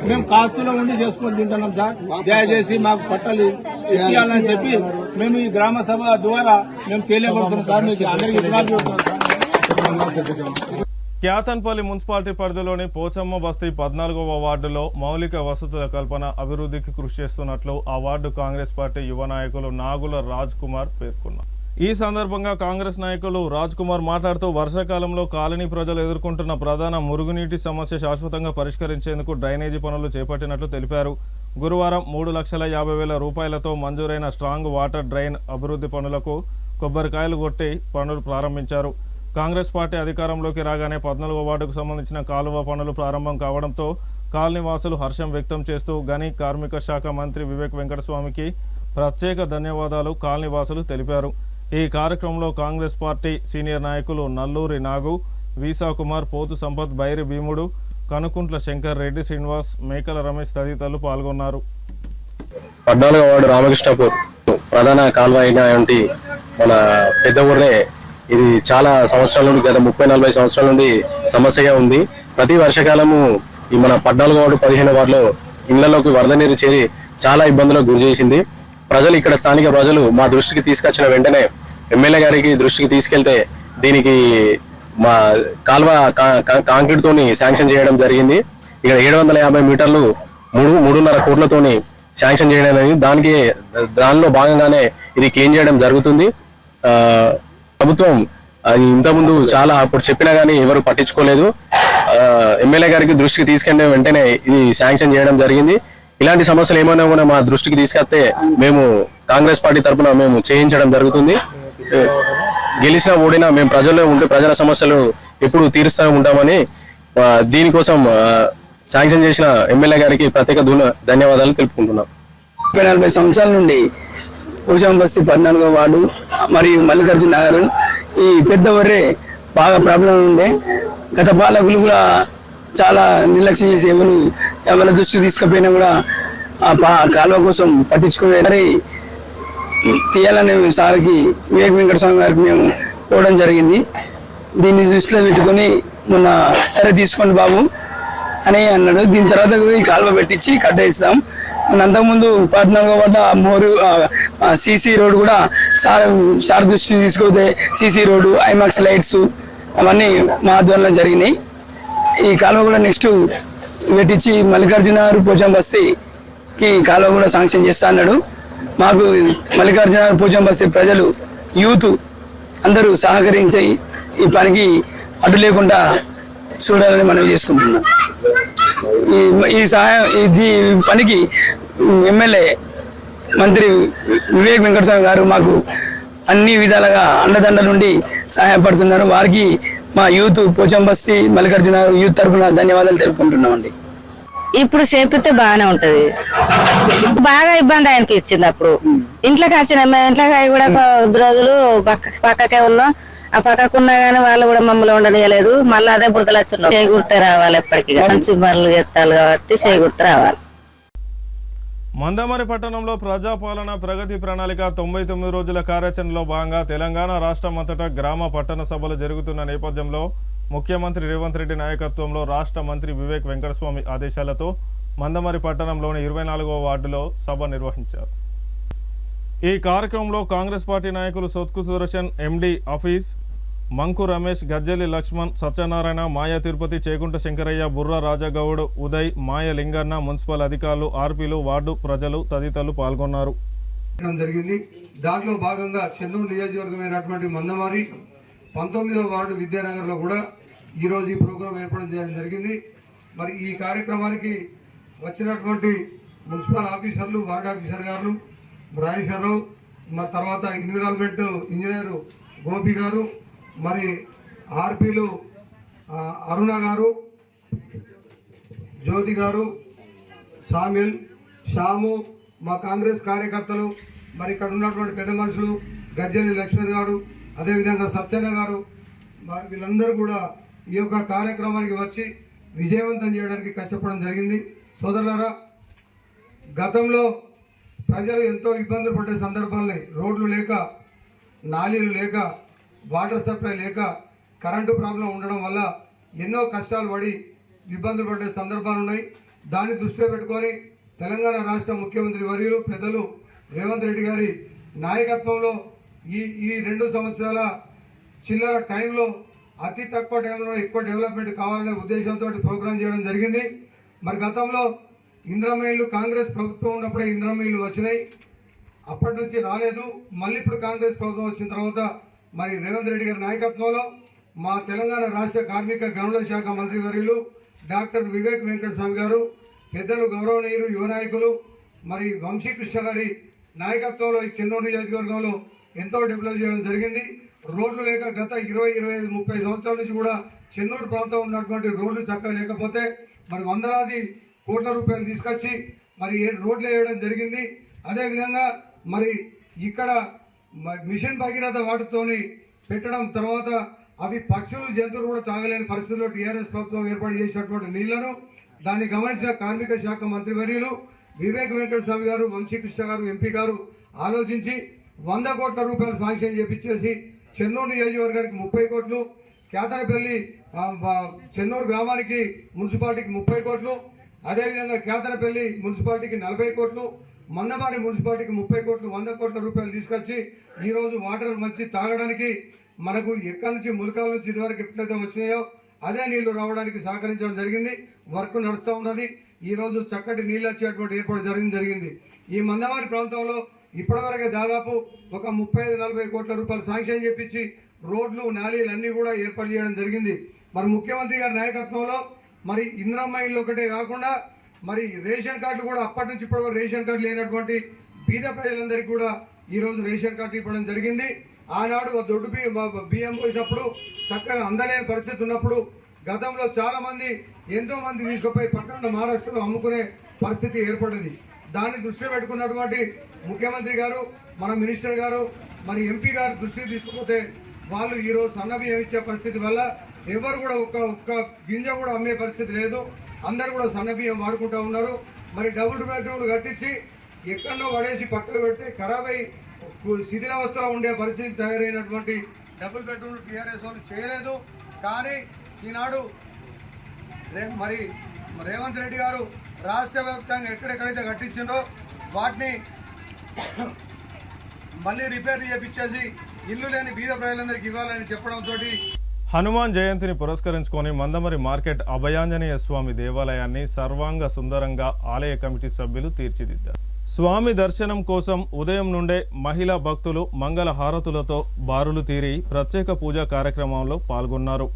మేము కాస్తులో ఉండి చేసుకుని తింటున్నాం సార్. దయచేసి మాకు పట్టాలి ఇప్పించాలని చెప్పి మేము ఈ గ్రామ సభ ద్వారా మేము తెలియపరుస్తున్నాం సార్. మీకు అందరికీ క్యాతన్పల్లి మున్సిపాలిటీ పరిధిలోని పోచమ్మ బస్తీ 14వ వార్డులో మౌలిక వసతుల కల్పన అభివృద్ధికి కృషి చేస్తున్నట్లు ఆ వార్డు కాంగ్రెస్ పార్టీ యువ నాయకులు నాగుల రాజ్ కుమార్ పేర్కొన్నారు. ఈ సందర్భంగా కాంగ్రెస్ నాయకులు రాజ్ కుమార్ మాట్లాడుతూ వర్షాకాలంలో కాలనీ ప్రజలు ఎదుర్కొంటున్న ప్రధాన మురుగునీటి సమస్య శాశ్వతంగా పరిష్కరించేందుకు డ్రైనేజీ పనులు చేపట్టినట్లు తెలిపారు. గురువారం 3,50,000 రూపాయలతో మంజూరైన స్ట్రాంగ్ వాటర్ డ్రైన్ అభివృద్ధి పనులకు కొబ్బరికాయలు కొట్టి పనులు ప్రారంభించారు. కాంగ్రెస్ పార్టీ అధికారంలోకి రాగానే 14వ వార్డుకు సంబంధించిన కాలువ పనులు ప్రారంభం కావడంతో కాలనీ వాసులు హర్షం వ్యక్తం చేస్తూ గని కార్మిక శాఖ మంత్రి వివేక్ వెంకటస్వామికి ప్రత్యేక ధన్యవాదాలు కాలనీ వాసులు తెలిపారు. ఈ కార్యక్రమంలో కాంగ్రెస్ పార్టీ సీనియర్ నాయకులు నల్లూరి నాగు, వీసా కుమార్, పోతు సంపత్, బైరి భీముడు, కనుకుంట్ల శంకర్ రెడ్డి, శ్రీనివాస్, మేకల రమేష్ తదితరులు పాల్గొన్నారు. 14వ వార్డు రామకృష్ణపూర్ ప్రధాన కాలువ అయినటువంటి మన పెద్ద ఊరే ఇది చాలా సంవత్సరాల నుండి, గత 30-40 సంవత్సరాల నుండి సమస్యగా ఉంది. ప్రతి వర్షాకాలము ఈ మన 14వ వార్డు 15వ వార్డులో ఇళ్లలోకి వరద నీరు చేరి చాలా ఇబ్బందులకు గురి చేసింది. ప్రజలు ఇక్కడ స్థానిక ప్రజలు మా దృష్టికి తీసుకొచ్చిన వెంటనే ఎమ్మెల్యే గారికి దృష్టికి తీసుకెళ్తే దీనికి మా కాల్వ కాంక్రీట్ తోని శాంక్షన్ చేయడం జరిగింది. ఇక్కడ 750 మీటర్లు 3.5 కోట్లతోని శాంక్షన్ చేయడం జరిగింది. దానిలో భాగంగానే ఇది క్లీన్ చేయడం జరుగుతుంది. ప్రభుత్వం అది ఇంతకుముందు చాలా అప్పుడు చెప్పినా గానీ ఎవరు పట్టించుకోలేదు. ఎమ్మెల్యే గారికి దృష్టికి తీసుకెళ్లిన వెంటనే ఇది శాంక్షన్ చేయడం జరిగింది. ఇలాంటి సమస్యలు ఏమైనా కూడా మా దృష్టికి తీసుకొస్తే మేము కాంగ్రెస్ పార్టీ తరఫున మేము చేయించడం జరుగుతుంది. గెలిచినా ఓడినా మేము ప్రజల్లో ఉంటే ప్రజల సమస్యలు ఎప్పుడు తీరుస్తూ ఉంటామని దీనికోసం శాంక్షన్ చేసిన ఎమ్మెల్యే గారికి ప్రత్యేక ధన్యవాదాలు తెలుపుకుంటున్నాం. 40 సంవత్సరాల నుండి పోచమ్మ బస్తీ 14వ వార్డు మరియు మల్లికార్జున నగర్ ఈ పెద్ద వర్రే బాగా ప్రాబ్లం ఉండే. గత పాలకులు కూడా చాలా నిర్లక్ష్యం చేసి ఎవరి దృష్టికి తీసుకుపోయినా కూడా ఆ కాలువ కోసం పట్టించుకునే తీయాలనే సార్కి వివేక్ వెంకటస్వామి గారికి మేము పోవడం జరిగింది. దీన్ని దృష్టిలో పెట్టుకొని మొన్న సరే తీసుకోండి బాబు అని అన్నాడు. దీని తర్వాత ఈ కాలువ పెట్టించి కట్టేస్తాం. అంతకుముందు 14వ వార్డు మోరు సీసీ రోడ్ కూడా సార్ దృష్టి తీసుకుపోతే సీసీ రోడ్డు, ఐమాక్స్ లైట్స్ అవన్నీ మా ఆధ్వర్యంలో జరిగినాయి. ఈ కాలువ కూడా నెక్స్ట్ పెట్టించి మల్లికార్జున పోచమ్మ బస్తీకి కాలువ కూడా శాంక్షన్ చేస్తా అన్నాడు. మాకు మల్లికార్జున పోచమ్మ బస్తీ ప్రజలు యూత్ అందరూ సహకరించి ఈ పనికి అడ్డు లేకుండా చూడాలని మనం చేసుకుంటున్నాం. ఈ పనికి ఎమ్మెల్యే మంత్రి వివేక్ వెంకటస్వామి గారు మాకు అన్ని విధాలుగా అండదండలుండి సహాయపడుతున్నారు. వారికి మా యూత్ పోచంబస్తి మల్లికార్జున యూత్ తరఫున ధన్యవాదాలు తెలుపుకుంటున్నామండి. ఇప్పుడు చేపితే బాగానే ఉంటది. బాగా ఇబ్బంది ఆయనకి ఇచ్చింది. అప్పుడు ఇంట్లోకి వచ్చిన మేము ఇంట్లోకి కూడా కొద్ది రోజులు పక్కకే ఉన్నాం. ఆ పక్కకున్నా గానీ వాళ్ళు కూడా మమ్మల్ని ఉండనియలేదు. మళ్ళీ అదే బురదలు వచ్చున్నాం. చేకూర్తే రావాలి, ఎప్పటికీ మంచి పనులు ఎత్తాలి కాబట్టి చేకూర్తే రావాలి. మందమరి పట్టణంలో ప్రజాపాలన ప్రగతి ప్రణాళిక 99 రోజుల కార్యాచరణలో భాగంగా తెలంగాణ రాష్ట్రం అంతటా గ్రామ పట్టణ సభలు జరుగుతున్న నేపథ్యంలో ముఖ్యమంత్రి రేవంత్ రెడ్డి నాయకత్వంలో రాష్ట్ర మంత్రి వివేక్ వెంకటస్వామి ఆదేశాలతో మందమరి పట్టణంలోని 24వ వార్డులో సభ నిర్వహించారు. ఈ కార్యక్రమంలో కాంగ్రెస్ పార్టీ నాయకులు సొత్కు సుదర్శన్, ఎండి ఆఫీస్, మంకు రమేష్, గజ్జెలి లక్ష్మణ్, సత్యనారాయణ, మాయ తిరుపతి, చేకుంట శంకరయ్య, బుర్ర రాజగౌడ్, ఉదయ్, మాయ లింగన్న, మున్సిపల్ అధికారులు, ఆర్పీలు, వార్డు ప్రజలు తదితరులు పాల్గొన్నారు. జరిగింది. దాంట్లో భాగంగా చెన్నూరు నియోజకవర్గమైనటువంటి మందమరి 19వ వార్డు విద్యానగర్లో కూడా ఈరోజు ఈ ప్రోగ్రాం ఏర్పాటు చేయడం జరిగింది. మరి ఈ కార్యక్రమానికి వచ్చినటువంటి మున్సిపల్ ఆఫీసర్లు, వార్డు ఆఫీసర్ గారు రాజేశ్వరరావు, మరి తర్వాత ఎన్విరాన్మెంట్ ఇంజనీరు గోపి గారు, మరి ఆర్పీలు అరుణ గారు, జ్యోతి గారు, సామ్యుల్, శ్యాము, మా కాంగ్రెస్ కార్యకర్తలు, మరి ఇక్కడ ఉన్నటువంటి పెద్ద మనుషులు గజ్జెలి లక్ష్మణ్ గారు, అదేవిధంగా సత్యన్న గారు, వీళ్ళందరూ కూడా ఈ యొక్క కార్యక్రమానికి వచ్చి విజయవంతం చేయడానికి కష్టపడడం జరిగింది. సోదరులారా, గతంలో ప్రజలు ఎంతో ఇబ్బందులు పడే సందర్భాలని, రోడ్లు లేక, నాలీలు లేక, వాటర్ సప్లై లేక, కరెంటు ప్రాబ్లం ఉండడం వల్ల ఎన్నో కష్టాలు పడి ఇబ్బందులు పడే సందర్భాలు ఉన్నాయి. దాన్ని దృష్టిలో పెట్టుకొని తెలంగాణ రాష్ట్ర ముఖ్యమంత్రి వర్యులు పెద్దలు రేవంత్ రెడ్డి గారి నాయకత్వంలో ఈ 2 సంవత్సరాల చిల్లర టైంలో అతి తక్కువ టైంలో ఎక్కువ డెవలప్మెంట్ కావాలనే ఉద్దేశంతో ప్రోగ్రాం చేయడం జరిగింది. మరి గతంలో ఇందిరమ్మ కాంగ్రెస్ ప్రభుత్వం ఉన్నప్పుడే ఇందిరమ్మ వచ్చినాయి, అప్పటి నుంచి రాలేదు. మళ్ళీ ఇప్పుడు కాంగ్రెస్ ప్రభుత్వం వచ్చిన తర్వాత మరి రేవంత్ రెడ్డి గారి నాయకత్వంలో మా తెలంగాణ రాష్ట్ర కార్మిక గనుల శాఖ మంత్రి వర్యులు డాక్టర్ వివేక్ వెంకటస్వామి గారు, పెద్దలు గౌరవనీయులు యువ నాయకులు మరి వంశీకృష్ణ గారి నాయకత్వంలో ఈ చెన్నూరు నియోజకవర్గంలో ఎంతో డెవలప్ చేయడం జరిగింది. రోడ్లు లేక గత 20, 25, 30 సంవత్సరాల నుంచి కూడా చెన్నూరు ప్రాంతం ఉన్నటువంటి రోడ్లు చక్కగా లేకపోతే మరి వందలాది కోట్ల రూపాయలు తీసుకొచ్చి మరి రోడ్లు వేయడం జరిగింది. అదేవిధంగా మరి ఇక్కడ మిషన్ భగీరథ వాటితోని పెట్టడం, తర్వాత అవి పక్షులు జంతువులు కూడా తాగలేని పరిస్థితుల్లో టీఆర్ఎస్ ప్రభుత్వం ఏర్పాటు చేసినటువంటి నీళ్లను దాన్ని గమనించిన కార్మిక శాఖ మంత్రి వర్యులు వివేక్ వెంకటస్వామి గారు, వంశీకృష్ణ గారు, ఎంపీ గారు ఆలోచించి 100 కోట్ల రూపాయలు శాంక్షన్ చేపించేసి చెన్నూరు నియోజకవర్గానికి 30 కోట్లు, కేతనపల్లి చెన్నూరు గ్రామానికి మున్సిపాలిటీకి 30 కోట్లు, అదేవిధంగా కేతనపల్లి మున్సిపాలిటీకి 40 కోట్లు, మందమారి మున్సిపాలిటీకి 30 కోట్లు, 100 కోట్ల రూపాయలు తీసుకొచ్చి ఈరోజు వాటర్ మంచి తాగడానికి మనకు ఎక్కడి నుంచి ములకాల నుంచి ఇదివరకు ఎట్లయితే వచ్చినాయో అదే నీళ్లు రావడానికి సహకరించడం జరిగింది. వర్క్ నడుస్తూ ఉన్నది. ఈరోజు చక్కటి నీళ్ళు వచ్చేటువంటి ఏర్పాటు జరిగింది. ఈ మందమారి ప్రాంతంలో ఇప్పటివరకే దాదాపు ఒక 35-40 కోట్ల రూపాయలు శాంక్షన్ చేపించి రోడ్లు, నాలీలు అన్నీ కూడా ఏర్పాటు చేయడం జరిగింది. మరి ముఖ్యమంత్రి గారి నాయకత్వంలో మరి ఇందిరమ్మ ఇల్లు ఒకటే కాకుండా మరి రేషన్ కార్డులు కూడా అప్పటి నుంచి ఇప్పటివరకు రేషన్ కార్డు లేనటువంటి బీద ప్రజలందరికీ కూడా ఈరోజు రేషన్ కార్డు ఇవ్వడం జరిగింది. ఆనాడు దొడ్డు బియ్యం పోసినప్పుడు చక్కగా అందలేని పరిస్థితి ఉన్నప్పుడు గతంలో చాలామంది ఎంతో మంది తీసుకుపోయి పక్కన మహారాష్ట్రలో అమ్ముకునే పరిస్థితి ఏర్పడింది. దాన్ని దృష్టిలో పెట్టుకున్నటువంటి ముఖ్యమంత్రి గారు, మన మినిస్టర్ గారు, మరి ఎంపీ గారు దృష్టికి తీసుకుపోతే వాళ్ళు ఈరోజు సన్న బియ్యం ఇచ్చే పరిస్థితి వల్ల ఎవరు కూడా ఒక్క గింజ కూడా అమ్మే పరిస్థితి లేదు. అందరూ కూడా సన్న బియ్యం వాడుకుంటూ ఉన్నారు. మరి డబుల్ బెడ్రూమ్లు కట్టించి ఎక్కడో పడేసి పక్కకు పెడితే ఖరాబ్ అయి శిథిలావస్థలో ఉండే పరిస్థితి తయారైనటువంటి డబుల్ బెడ్రూమ్లు టీఆర్ఎస్ వాళ్ళు చేయలేదు. కానీ ఈనాడు మరి రేవంత్ రెడ్డి గారు రాష్ట్ర వ్యాప్తంగా ఎక్కడెక్కడైతే కట్టించిండ్రో వాటిని మళ్ళీ రిపేర్ చేపించేసి ఇల్లు లేని బీద ప్రజలందరికీ ఇవ్వాలని చెప్పడంతో హనుమాన్ జయంతిని పురస్కరించుకొని మందమరి మార్కెట్ అభయాంజనేయ స్వామి దేవాలయాన్ని సర్వాంగ సుందరంగా ఆలయ కమిటీ సభ్యులు తీర్చిదిద్దారు. స్వామి దర్శనం కోసం ఉదయం నుండే మహిళా భక్తులు మంగళ హారతులతో బారులు తీరి ప్రత్యేక పూజా కార్యక్రమంలో పాల్గొన్నారు.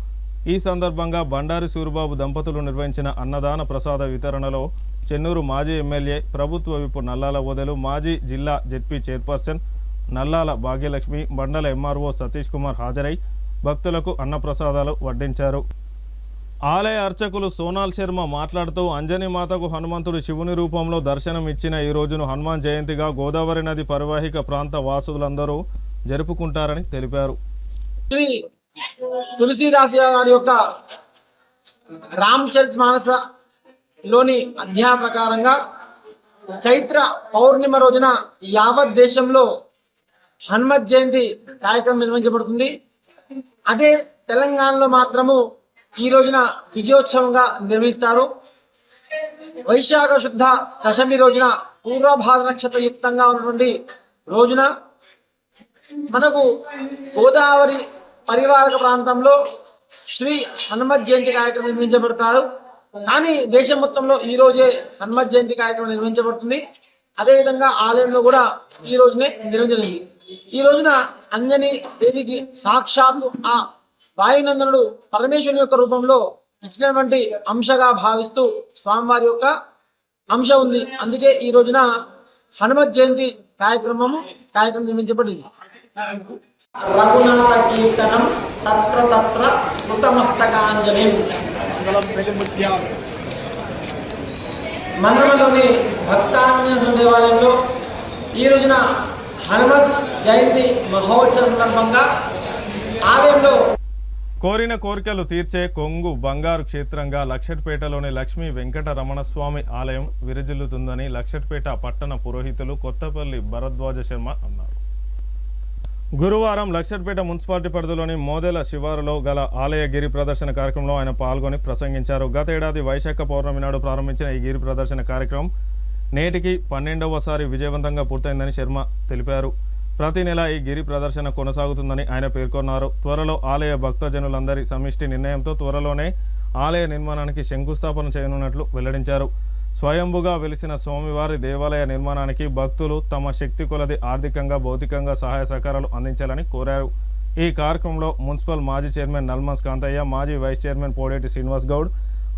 ఈ సందర్భంగా బండారి సూరిబాబు దంపతులు నిర్వహించిన అన్నదాన ప్రసాద వితరణలో చెన్నూరు మాజీ ఎమ్మెల్యే ప్రభుత్వ విప్ నల్లాల ఓదెలు, మాజీ జిల్లా జెడ్పీ చైర్పర్సన్ నల్లాల భాగ్యలక్ష్మి, మండల ఎంఆర్ఓ సతీష్ కుమార్ హాజరై భక్తులకు అన్నప్రసాదాలు వడ్డించారు. ఆలయ అర్చకులు సోనాల్ శర్మ మాట్లాడుతూ అంజనీమాతకు హనుమంతుడు శివుని రూపంలో దర్శనం ఇచ్చిన ఈ రోజును హనుమాన్ జయంతిగా గోదావరి నది పరివాహిక ప్రాంత వాసులందరూ జరుపుకుంటారని తెలిపారు. శ్రీ తులసీదాస్ గారి యొక్క రామచరితమానసలోని అధ్యాయ ప్రకారంగా చైత్ర పౌర్ణిమ రోజున యావత్ దేశంలో హనుమత్ జయంతి కార్యక్రమం నిర్వహించబడుతుంది. అదే తెలంగాణలో మాత్రము ఈ రోజున విజయోత్సవంగా నిర్వహిస్తారు. వైశాఖ శుద్ధ దశమి రోజున పూర్వభాద్ర నక్షత్ర యుక్తంగా ఉన్నటువంటి రోజున మనకు గోదావరి పరివారక ప్రాంతంలో శ్రీ హనుమత్ జయంతి కార్యక్రమం నిర్వహించబడతారు. కానీ దేశం మొత్తంలో ఈ రోజే హనుమత్ జయంతి కార్యక్రమం నిర్వహించబడుతుంది. అదేవిధంగా ఆలయంలో కూడా ఈ రోజునే నిర్వహించనుంది. ఈ రోజున అంజని దేవికి సాక్షాత్తు ఆ వాయునందనుడు పరమేశ్వరుని యొక్క రూపంలో ఇచ్చినటువంటి అంశగా భావిస్తూ స్వామివారి యొక్క అంశ ఉంది. అందుకే ఈ రోజున హనుమత్ జయంతి కార్యక్రమం నిర్వహించబడింది. రఘునాథ కీర్తనం తత్ర తత్ర కృతమస్తకాంజలి. మన్నమలోని భక్తాంజనేయ దేవాలయంలో ఈ రోజున హనుమత్ జయంతి మహోత్సవ సందర్భంగా ఆలయంలో కోరిన కోరికలు తీర్చే కొంగు బంగారు క్షేత్రంగా లక్షట్పేటలోని లక్ష్మీ వెంకటరమణ స్వామి ఆలయం విరజిల్లుతుందని లక్షట్పేట పట్టణ పురోహితులు కొత్తపల్లి భరద్వాజ శర్మ అన్నారు. గురువారం లక్షట్పేట మున్సిపాలిటీ పరిధిలోని మోదెల శివారులో గల ఆలయ గిరి ప్రదర్శన కార్యక్రమంలో ఆయన పాల్గొని ప్రసంగించారు. గత ఏడాది వైశాఖ పౌర్ణమి నాడు ప్రారంభించిన ఈ గిరి ప్రదర్శన కార్యక్రమం నేటికి 12వసారి విజయవంతంగా పూర్తయిందని శర్మ తెలిపారు. ప్రతి నెల ఈ గిరి ప్రదర్శన కొనసాగుతుందని ఆయన పేర్కొన్నారు. త్వరలో ఆలయ భక్తజనులందరి సమిష్టి నిర్ణయంతో త్వరలోనే ఆలయ నిర్మాణానికి శంకుస్థాపన చేయనున్నట్లు వెల్లడించారు. స్వయంభుగా వెలిసిన స్వామివారి దేవాలయ నిర్మాణానికి భక్తులు తమ శక్తి కొలది ఆర్థికంగా భౌతికంగా సహాయ సహకారాలు అందించాలని కోరారు. ఈ కార్యక్రమంలో మున్సిపల్ మాజీ చైర్మన్ నల్మస్ కాంతయ్య, మాజీ వైస్ చైర్మన్ పోడేటి శ్రీనివాస్ గౌడ్,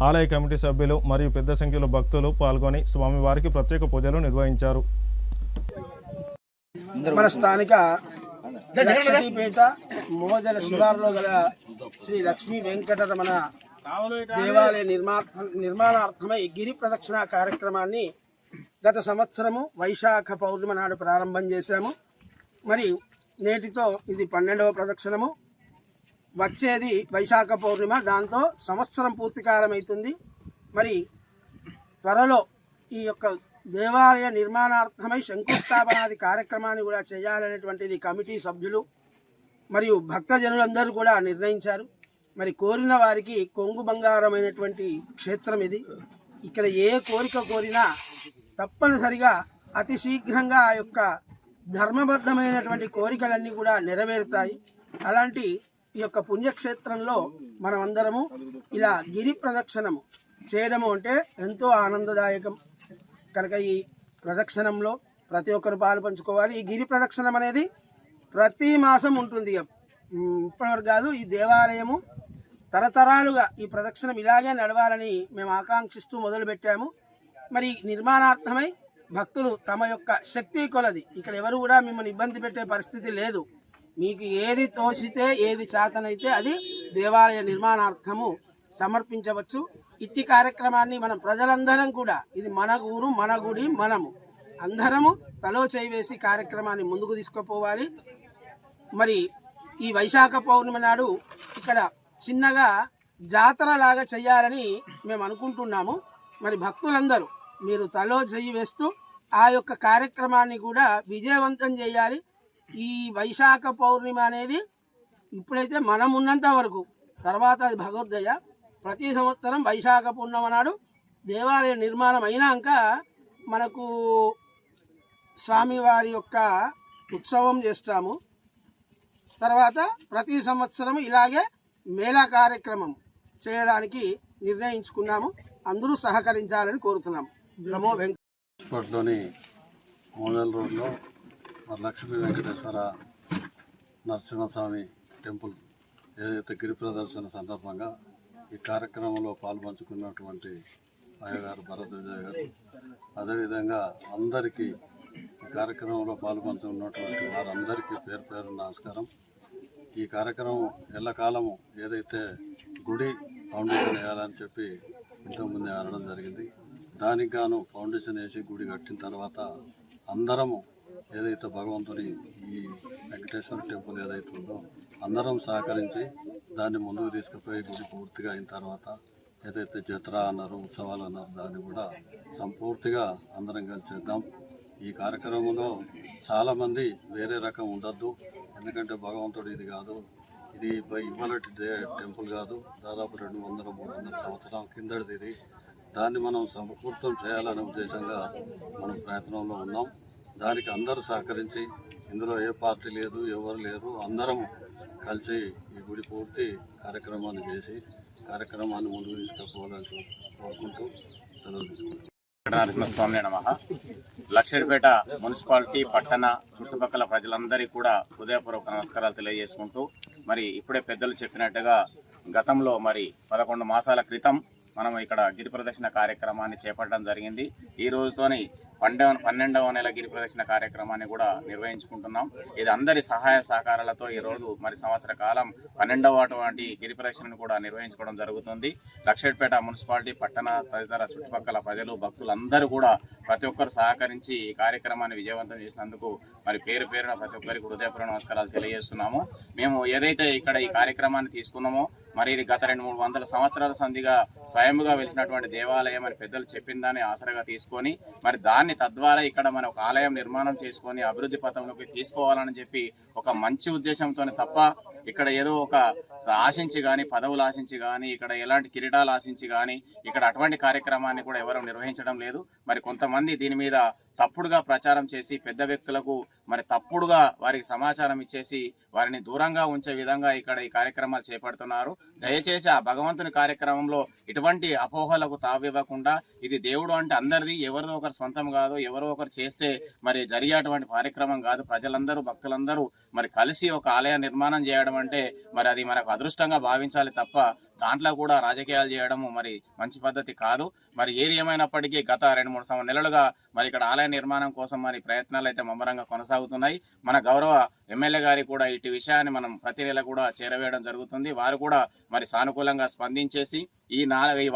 ఆలయ కమిటీ సభ్యులు మరియు పెద్ద సంఖ్యలో భక్తులు పాల్గొని స్వామివారికి ప్రత్యేక పూజలు నిర్వహించారు. మన స్థానిక లక్ష్మీపేట మోదెల శివారులో గల శ్రీ లక్ష్మీ వెంకటరమణ దేవాలయ నిర్మాణార్థమై గిరి ప్రదక్షిణ కార్యక్రమాన్ని గత సంవత్సరము వైశాఖ పౌర్ణమి నాడు ప్రారంభం చేశాము. మరి నేటితో ఇది 12వ ప్రదక్షిణము. వచ్చేది వైశాఖ పౌర్ణిమ, దాంతో సంవత్సరం పూర్తికారమవుతుంది. మరి త్వరలో ఈ యొక్క దేవాలయ నిర్మాణార్థమై శంకుస్థాపనాది కార్యక్రమాన్ని కూడా చేయాలనేటువంటిది కమిటీ సభ్యులు మరియు భక్తజనులందరూ కూడా నిర్ణయించారు. మరి కోరిన వారికి కొంగు బంగారమైనటువంటి క్షేత్రం ఇది. ఇక్కడ ఏ కోరిక కోరినా తప్పనిసరిగా అతి శీఘ్రంగా ఆ యొక్క ధర్మబద్ధమైనటువంటి కోరికలన్నీ కూడా నెరవేరుతాయి. అలాంటి ఈ యొక్క పుణ్యక్షేత్రంలో మనమందరము ఇలా గిరి ప్రదక్షిణము చేయడము అంటే ఎంతో ఆనందదాయకం. కనుక ఈ ప్రదక్షిణంలో ప్రతి ఒక్కరు పాలు పంచుకోవాలి. ఈ గిరి ప్రదక్షిణం అనేది ప్రతి మాసం ఉంటుంది. ఇప్పటివరకు కాదు, ఈ దేవాలయము తరతరాలుగా ఈ ప్రదక్షిణం ఇలాగే నడవాలని మేము ఆకాంక్షిస్తూ మొదలుపెట్టాము. మరి నిర్మాణార్థమై భక్తులు తమ యొక్క శక్తి కొలది, ఇక్కడ ఎవరు కూడా మిమ్మల్ని ఇబ్బంది పెట్టే పరిస్థితి లేదు. మీకు ఏది తోచితే ఏది చేతనైతే అది దేవాలయ నిర్మాణార్థము సమర్పించవచ్చు. ఇట్టి కార్యక్రమాన్ని మనం ప్రజలందరం కూడా, ఇది మన ఊరు, మన గుడి, మనము అందరము తలో చేయి వేసి కార్యక్రమాన్ని ముందుకు తీసుకుపోవాలి. మరి ఈ వైశాఖ పౌర్ణమి నాడు ఇక్కడ చిన్నగా జాతర లాగా చేయాలని మేము అనుకుంటున్నాము. మరి భక్తులందరూ మీరు తలో చేయి వేస్తూ ఆ యొక్క కార్యక్రమాన్ని కూడా విజయవంతం చేయాలి. ఈ వైశాఖ పౌర్ణిమ అనేది ఇప్పుడైతే మనం ఉన్నంత వరకు, తర్వాత అది భగవద్దయ. ప్రతి సంవత్సరం వైశాఖ పౌర్ణమి నాడు దేవాలయ నిర్మాణం అయినాక మనకు స్వామివారి యొక్క ఉత్సవం చేస్తాము. తర్వాత ప్రతి సంవత్సరం ఇలాగే మేళా కార్యక్రమం చేయడానికి నిర్ణయించుకున్నాము. అందరూ సహకరించాలని కోరుతున్నాము. నమో వెంకటేశ్వర్లోని మోడల్ రోడ్లో లక్ష్మీ వెంకటేశ్వర నరసింహస్వామి టెంపుల్ ఏదైతే గిరి ప్రదర్శన సందర్భంగా ఈ కార్యక్రమంలో పాల్పంచుకున్నటువంటి అయ్యగారు భరత్ విజయ్ గారు, అదేవిధంగా అందరికీ ఈ కార్యక్రమంలో పాల్గొంటున్నటువంటి వారందరికీ పేరు పేరు నమస్కారం. ఈ కార్యక్రమం ఎల్లకాలము ఏదైతే గుడి ఫౌండేషన్ వేయాలని చెప్పి ఇంతకుముందే అనడం జరిగింది. దానికి గాను ఫౌండేషన్ వేసి గుడి కట్టిన తర్వాత అందరము ఏదైతే భగవంతుని ఈ వెంకటేశ్వర టెంపుల్ ఏదైతే ఉందో అందరం సహకరించి దాన్ని ముందుకు తీసుకుపోయి గుడి పూర్తిగా అయిన తర్వాత ఏదైతే జత్రా అన్నారు, ఉత్సవాలు అన్నారు, దాన్ని కూడా సంపూర్తిగా అందరం కలిసి చేద్దాం. ఈ కార్యక్రమంలో చాలామంది వేరే రకం ఉండద్దు, ఎందుకంటే భగవంతుడు ఇది కాదు, ఇది ఇవాళటి టెంపుల్ కాదు, దాదాపు 200-300 సంవత్సరాల కిందటిది ఇది. దాన్ని మనం సమకూర్తం చేయాలనే ఉద్దేశంగా మనం ప్రయత్నంలో ఉన్నాం. దానికి అందరూ సహకరించి, ఇందులో ఏ పార్టీ లేదు, ఎవరు లేరు, అందరం కలిసి ఈ గుడి పూర్తి కార్యక్రమాన్ని చేసి కార్యక్రమాన్ని ముందుకు తీసుకుపోవాలని కోరుకుంటూ సెలవు తీసుకుంటాం. నరసింహస్వామి నమః. లక్షడిపేట మున్సిపాలిటీ పట్టణ చుట్టుపక్కల ప్రజలందరికీ కూడా హృదయపూర్వక నమస్కారాలు తెలియజేసుకుంటూ, మరి ఇప్పుడే పెద్దలు చెప్పినట్టుగా గతంలో మరి 11 మాసాల క్రితం మనం ఇక్కడ గిరి ప్రదక్షిణ కార్యక్రమాన్ని చేపట్టడం జరిగింది. ఈ రోజుతోని 12వ నెల గిరి ప్రదక్షిణ కార్యక్రమాన్ని కూడా నిర్వహించుకుంటున్నాం. ఇది అందరి సహాయ సహకారాలతో ఈ రోజు మరి సంవత్సర కాలం 12వ గిరి ప్రదక్షిణను కూడా నిర్వహించుకోవడం జరుగుతుంది. లక్షడిపేట మున్సిపాలిటీ పట్టణ తదితర చుట్టుపక్కల ప్రజలు భక్తులందరూ కూడా ప్రతి ఒక్కరు సహకరించి ఈ కార్యక్రమాన్ని విజయవంతం చేసినందుకు మరి పేరు పేరున ప్రతి ఒక్కరికి హృదయపూర్వక నమస్కారాలు తెలియజేస్తున్నాము. మేము ఏదైతే ఇక్కడ ఈ కార్యక్రమాన్ని తీసుకున్నామో మరి ఇది గత 200-300 సంవత్సరాల సంధిగా స్వయంగా వెలిసినటువంటి దేవాలయం అని పెద్దలు చెప్పిన దాన్ని ఆసరగా తీసుకొని మరి దాన్ని తద్వారా ఇక్కడ మనం ఒక ఆలయం నిర్మాణం చేసుకొని అభివృద్ధి పథంలోకి తీసుకోవాలని చెప్పి ఒక మంచి ఉద్దేశంతో తప్ప ఇక్కడ ఏదో ఒక ఆశించి కానీ, పదవులు ఆశించి కానీ, ఇక్కడ ఎలాంటి కిరీటాలు ఆశించి కానీ ఇక్కడ అటువంటి కార్యక్రమాన్ని కూడా ఎవరు నిర్వహించడం లేదు. మరి కొంతమంది దీని మీద తప్పుడుగా ప్రచారం చేసి పెద్ద వ్యక్తులకు మరి తప్పుడుగా వారికి సమాచారం ఇచ్చేసి వారిని దూరంగా ఉంచే విధంగా ఇక్కడ ఈ కార్యక్రమాలు చేపడుతున్నారు. దయచేసి ఆ భగవంతుని కార్యక్రమంలో ఇటువంటి అపోహలకు తావివ్వకుండా, ఇది దేవుడు అంటే అందరిది, ఎవరిదో ఒకరు సొంతం కాదు, ఎవరో ఒకరు చేస్తే మరి జరిగేటువంటి కార్యక్రమం కాదు. ప్రజలందరూ భక్తులందరూ మరి కలిసి ఒక ఆలయ నిర్మాణం చేయడం అంటే మరి అది మనకు అదృష్టంగా భావించాలి తప్ప దాంట్లో కూడా రాజకీయాలు చేయడము మరి మంచి పద్ధతి కాదు. మరి ఏది ఏమైనప్పటికీ గత 2-3 నెలలుగా మరి ఇక్కడ ఆలయ నిర్మాణం కోసం మరి ప్రయత్నాలు అయితే ముమ్మరంగా కొనసాగుతున్నాయి. మన గౌరవ ఎమ్మెల్యే గారి కూడా ఇటు విషయాన్ని మనం ప్రతి నెల కూడా చేరవేయడం జరుగుతుంది. వారు కూడా మరి సానుకూలంగా స్పందించేసి ఈ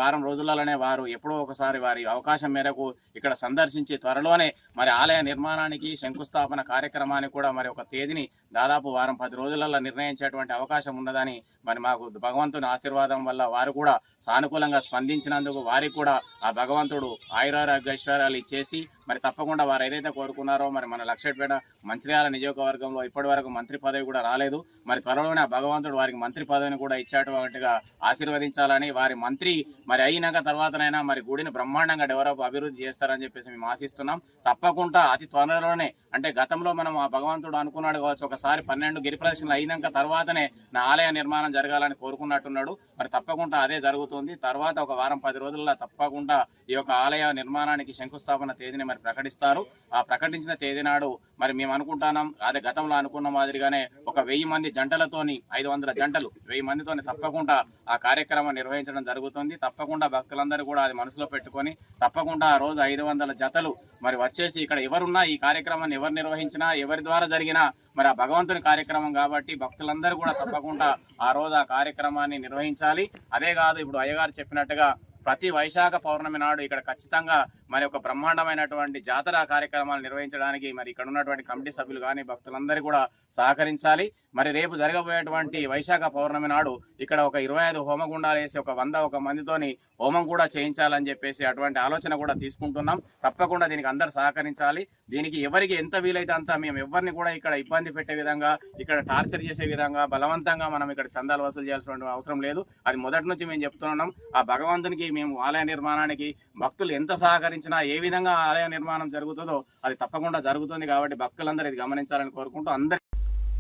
వారం రోజులలోనే వారు ఎప్పుడో ఒకసారి వారి అవకాశం మేరకు ఇక్కడ సందర్శించి త్వరలోనే మరి ఆలయ నిర్మాణానికి శంకుస్థాపన కార్యక్రమాన్ని కూడా మరి ఒక తేదీని దాదాపు 10 రోజులలో నిర్ణయించేటువంటి అవకాశం ఉన్నదని మరి మాకు భగవంతుని ఆశీర్వాదం వల్ల వారు కూడా సానుకూలంగా స్పందించినందుకు వారికి కూడా ఆ భగవంతుడు ఆయురారోగ్యైశ్వర్యాలు ఇచ్చేసి మరి తప్పకుండా వారు ఏదైతే కోరుకున్నారో మరి మన లక్షడిపేట మంచిర్యాల నియోజకవర్గంలో ఇప్పటి వరకు మంత్రి పదవి కూడా రాలేదు. మరి త్వరలోనే ఆ భగవంతుడు వారికి మంత్రి పదవిని కూడా ఇచ్చేటువంటిగా ఆశీర్వదించాలని, వారి మంత్రి మరి అయినాక తర్వాతనైనా మరి గుడిని బ్రహ్మాండంగా అభివృద్ధి చేస్తారని చెప్పేసి మేము ఆశిస్తున్నాం. తప్పకుండా అతి త్వరలోనే, అంటే గతంలో మనం ఆ భగవంతుడు అనుకున్నాడు కావచ్చు, ఒకసారి 12 గిరి ప్రదక్షిణలు అయినాక తర్వాతనే నా ఆలయ నిర్మాణం జరగాలని కోరుకున్నట్టున్నాడు. మరి తప్పకుండా అదే జరుగుతుంది. తర్వాత ఒక 10 రోజుల్లో తప్పకుండా ఈ యొక్క ఆలయ నిర్మాణానికి శంకుస్థాపన తేదీని మరి ప్రకటిస్తారు. ఆ ప్రకటించిన తేదీ నాడు మరి మేము అనుకుంటున్నాం అదే గతంలో అనుకున్న మాదిరిగానే ఒక 1000 మంది జంటలతోని 500 జంటలు 1000 మందితోని తప్పకుండా ఆ కార్యక్రమం నిర్వహించడం జరుగుతుంది. తప్పకుండా భక్తులందరూ కూడా అది మనసులో పెట్టుకొని తప్పకుండా ఆ రోజు 500 జతలు మరి వచ్చేసి ఇక్కడ ఎవరున్నా ఈ కార్యక్రమాన్ని ఎవరు నిర్వహించినా ఎవరి ద్వారా జరిగినా మరి ఆ భగవంతుని కార్యక్రమం కాబట్టి భక్తులందరూ కూడా తప్పకుండా ఆ రోజు ఆ కార్యక్రమాన్ని నిర్వహించాలి. అదే కాదు, ఇప్పుడు అయ్యగారు చెప్పినట్టుగా ప్రతి వైశాఖ పౌర్ణమి నాడు ఇక్కడ ఖచ్చితంగా మరి ఒక బ్రహ్మాండమైనటువంటి జాతర కార్యక్రమాలు నిర్వహించడానికి మరి ఇక్కడ ఉన్నటువంటి కమిటీ సభ్యులు కానీ భక్తులందరూ కూడా సహకరించాలి. మరి రేపు జరగబోయేటువంటి వైశాఖ పౌర్ణమి నాడు ఇక్కడ ఒక 25 హోమగుండాలు వేసి ఒక 100 మందితోని హోమం కూడా చేయించాలని చెప్పేసి అటువంటి ఆలోచన కూడా తీసుకుంటున్నాం. తప్పకుండా దీనికి అందరు సహకరించాలి. దీనికి ఎవరికి ఎంత వీలైతే అంత, మేము ఎవరిని కూడా ఇక్కడ ఇబ్బంది పెట్టే విధంగా, ఇక్కడ టార్చర్ చేసే విధంగా బలవంతంగా మనం ఇక్కడ చందాలు వసూలు చేయాల్సిన అవసరం లేదు. అది మొదటి నుంచి మేము చెప్తున్నాం. ఆ భగవంతునికి మేము ఆలయ నిర్మాణానికి భక్తులు ఎంత సహకరించినా ఏ విధంగా ఆలయ నిర్మాణం జరుగుతుందో అది తప్పకుండా జరుగుతుంది. కాబట్టి భక్తులందరూ ఇది గమనించాలని కోరుకుంటూ అందరి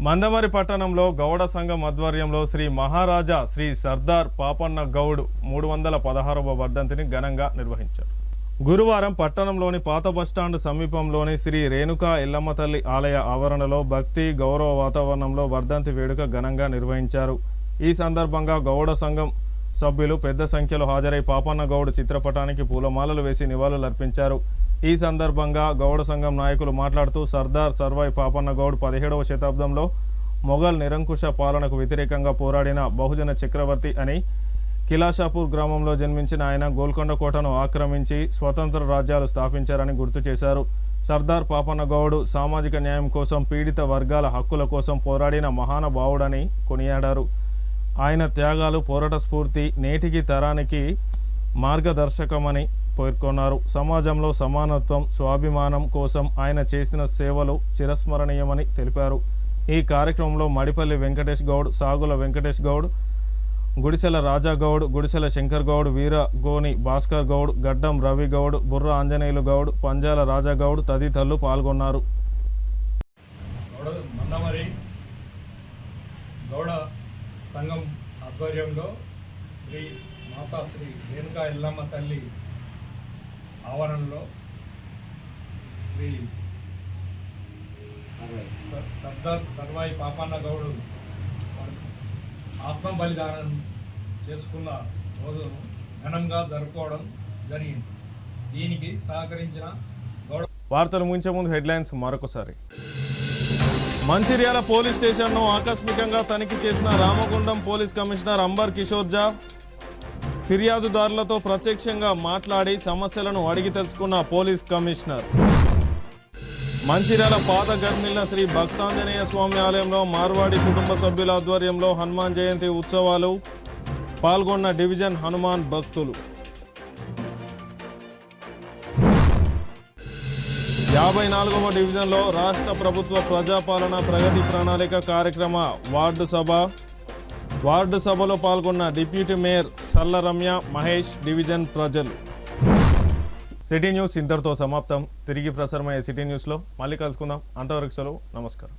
మందమరి పట్టణంలో గౌడ సంఘం ఆధ్వర్యంలో శ్రీ మహారాజా శ్రీ సర్దార్ పాపన్న గౌడ్ 316వ వర్ధంతిని ఘనంగా నిర్వహించారు. గురువారం పట్టణంలోని పాత బస్టాండ్ సమీపంలోని శ్రీ రేణుకా ఎల్లమ్మ తల్లి ఆలయ ఆవరణలో భక్తి గౌరవ వాతావరణంలో వర్ధంతి వేడుక ఘనంగా నిర్వహించారు. ఈ సందర్భంగా గౌడ సంఘం సభ్యులు పెద్ద సంఖ్యలో హాజరై పాపన్న గౌడ్ చిత్రపటానికి పూలమాలలు వేసి నివాళులర్పించారు. ఈ సందర్భంగా గౌడ సంఘం నాయకులు మాట్లాడుతూ సర్దార్ సర్వాయి పాపన్న గౌడ్ 17వ శతాబ్దంలో మొఘల్ నిరంకుశ పాలనకు వ్యతిరేకంగా పోరాడిన బహుజన చక్రవర్తి అని, కిలాషాపూర్ గ్రామంలో జన్మించిన ఆయన గోల్కొండ కోటను ఆక్రమించి స్వతంత్ర రాజ్యాలు స్థాపించారని గుర్తు చేశారు. సర్దార్ పాపన్న గౌడ్ సామాజిక న్యాయం కోసం, పీడిత వర్గాల హక్కుల కోసం పోరాడిన మహానుభావుడని కొనియాడారు. ఆయన త్యాగాలు, పోరాట స్ఫూర్తి నేటికి తరానికి మార్గదర్శకమని పేర్కొన్నారు. సమాజంలో సమానత్వం, స్వాభిమానం కోసం ఆయన చేసిన సేవలు చిరస్మరణీయమని తెలిపారు. ఈ కార్యక్రమంలో మడిపల్లి వెంకటేష్ గౌడ్, సాగుల వెంకటేష్ గౌడ్, గుడిసెల రాజా గౌడ్, గుడిసెల శంకర్ గౌడ్, వీరగోని భాస్కర్ గౌడ్, గడ్డం రవి గౌడ్, బుర్ర ఆంజనేయులు గౌడ్, పంజాల రాజా గౌడ్ తదితరులు పాల్గొన్నారు. గౌడ సంఘం ఆధ్వర్యంలో శ్రీ మాతా శ్రీ రేణుకా ఎల్లమ్మ తల్లి ఆవరణలో శ్రీ సర్దార్ సర్వాయి పాపన్న గౌడు ఆత్మ బలిదానం చేసుకున్న రోజు ఘనంగా జరుపుకోవడం జరిగింది. దీనికి సహకరించిన గౌడ. వార్తలు ముగించే ముందు హెడ్లైన్స్ మరొకసారి. మంచిర్యాల పోలీస్ స్టేషన్ను ఆకస్మికంగా తనిఖీ చేసిన రామగుండం పోలీస్ కమిషనర్ అంబర్ కిషోర్ జా. ఫిర్యాదుదారులతో ప్రత్యక్షంగా మాట్లాడి సమస్యలను అడిగి తెలుసుకున్న పోలీస్ కమిషనర్. మంచిర్యాల పాత గర్మిల్ల శ్రీ భక్తాంజనేయ స్వామి ఆలయంలో మార్వాడి కుటుంబ సభ్యుల ఆధ్వర్యంలో హనుమాన్ జయంతి ఉత్సవాలు. పాల్గొన్న డివిజన్ హనుమాన్ భక్తులు. 54వ డివిజన్లో రాష్ట్ర ప్రభుత్వ ప్రజాపాలన ప్రగతి ప్రణాళిక కార్యక్రమ వార్డు సభలో పాల్గొన్న డిప్యూటీ మేయర్ సల్ల రమ్య మహేష్, డివిజన్ ప్రజలు. సిటీ న్యూస్ ఇంతటితో సమాప్తం. తిరిగి ప్రసారమయ్యే సిటీ న్యూస్లో మళ్ళీ కలుసుకుందాం. అంతవరకు సెలవు. నమస్కారం.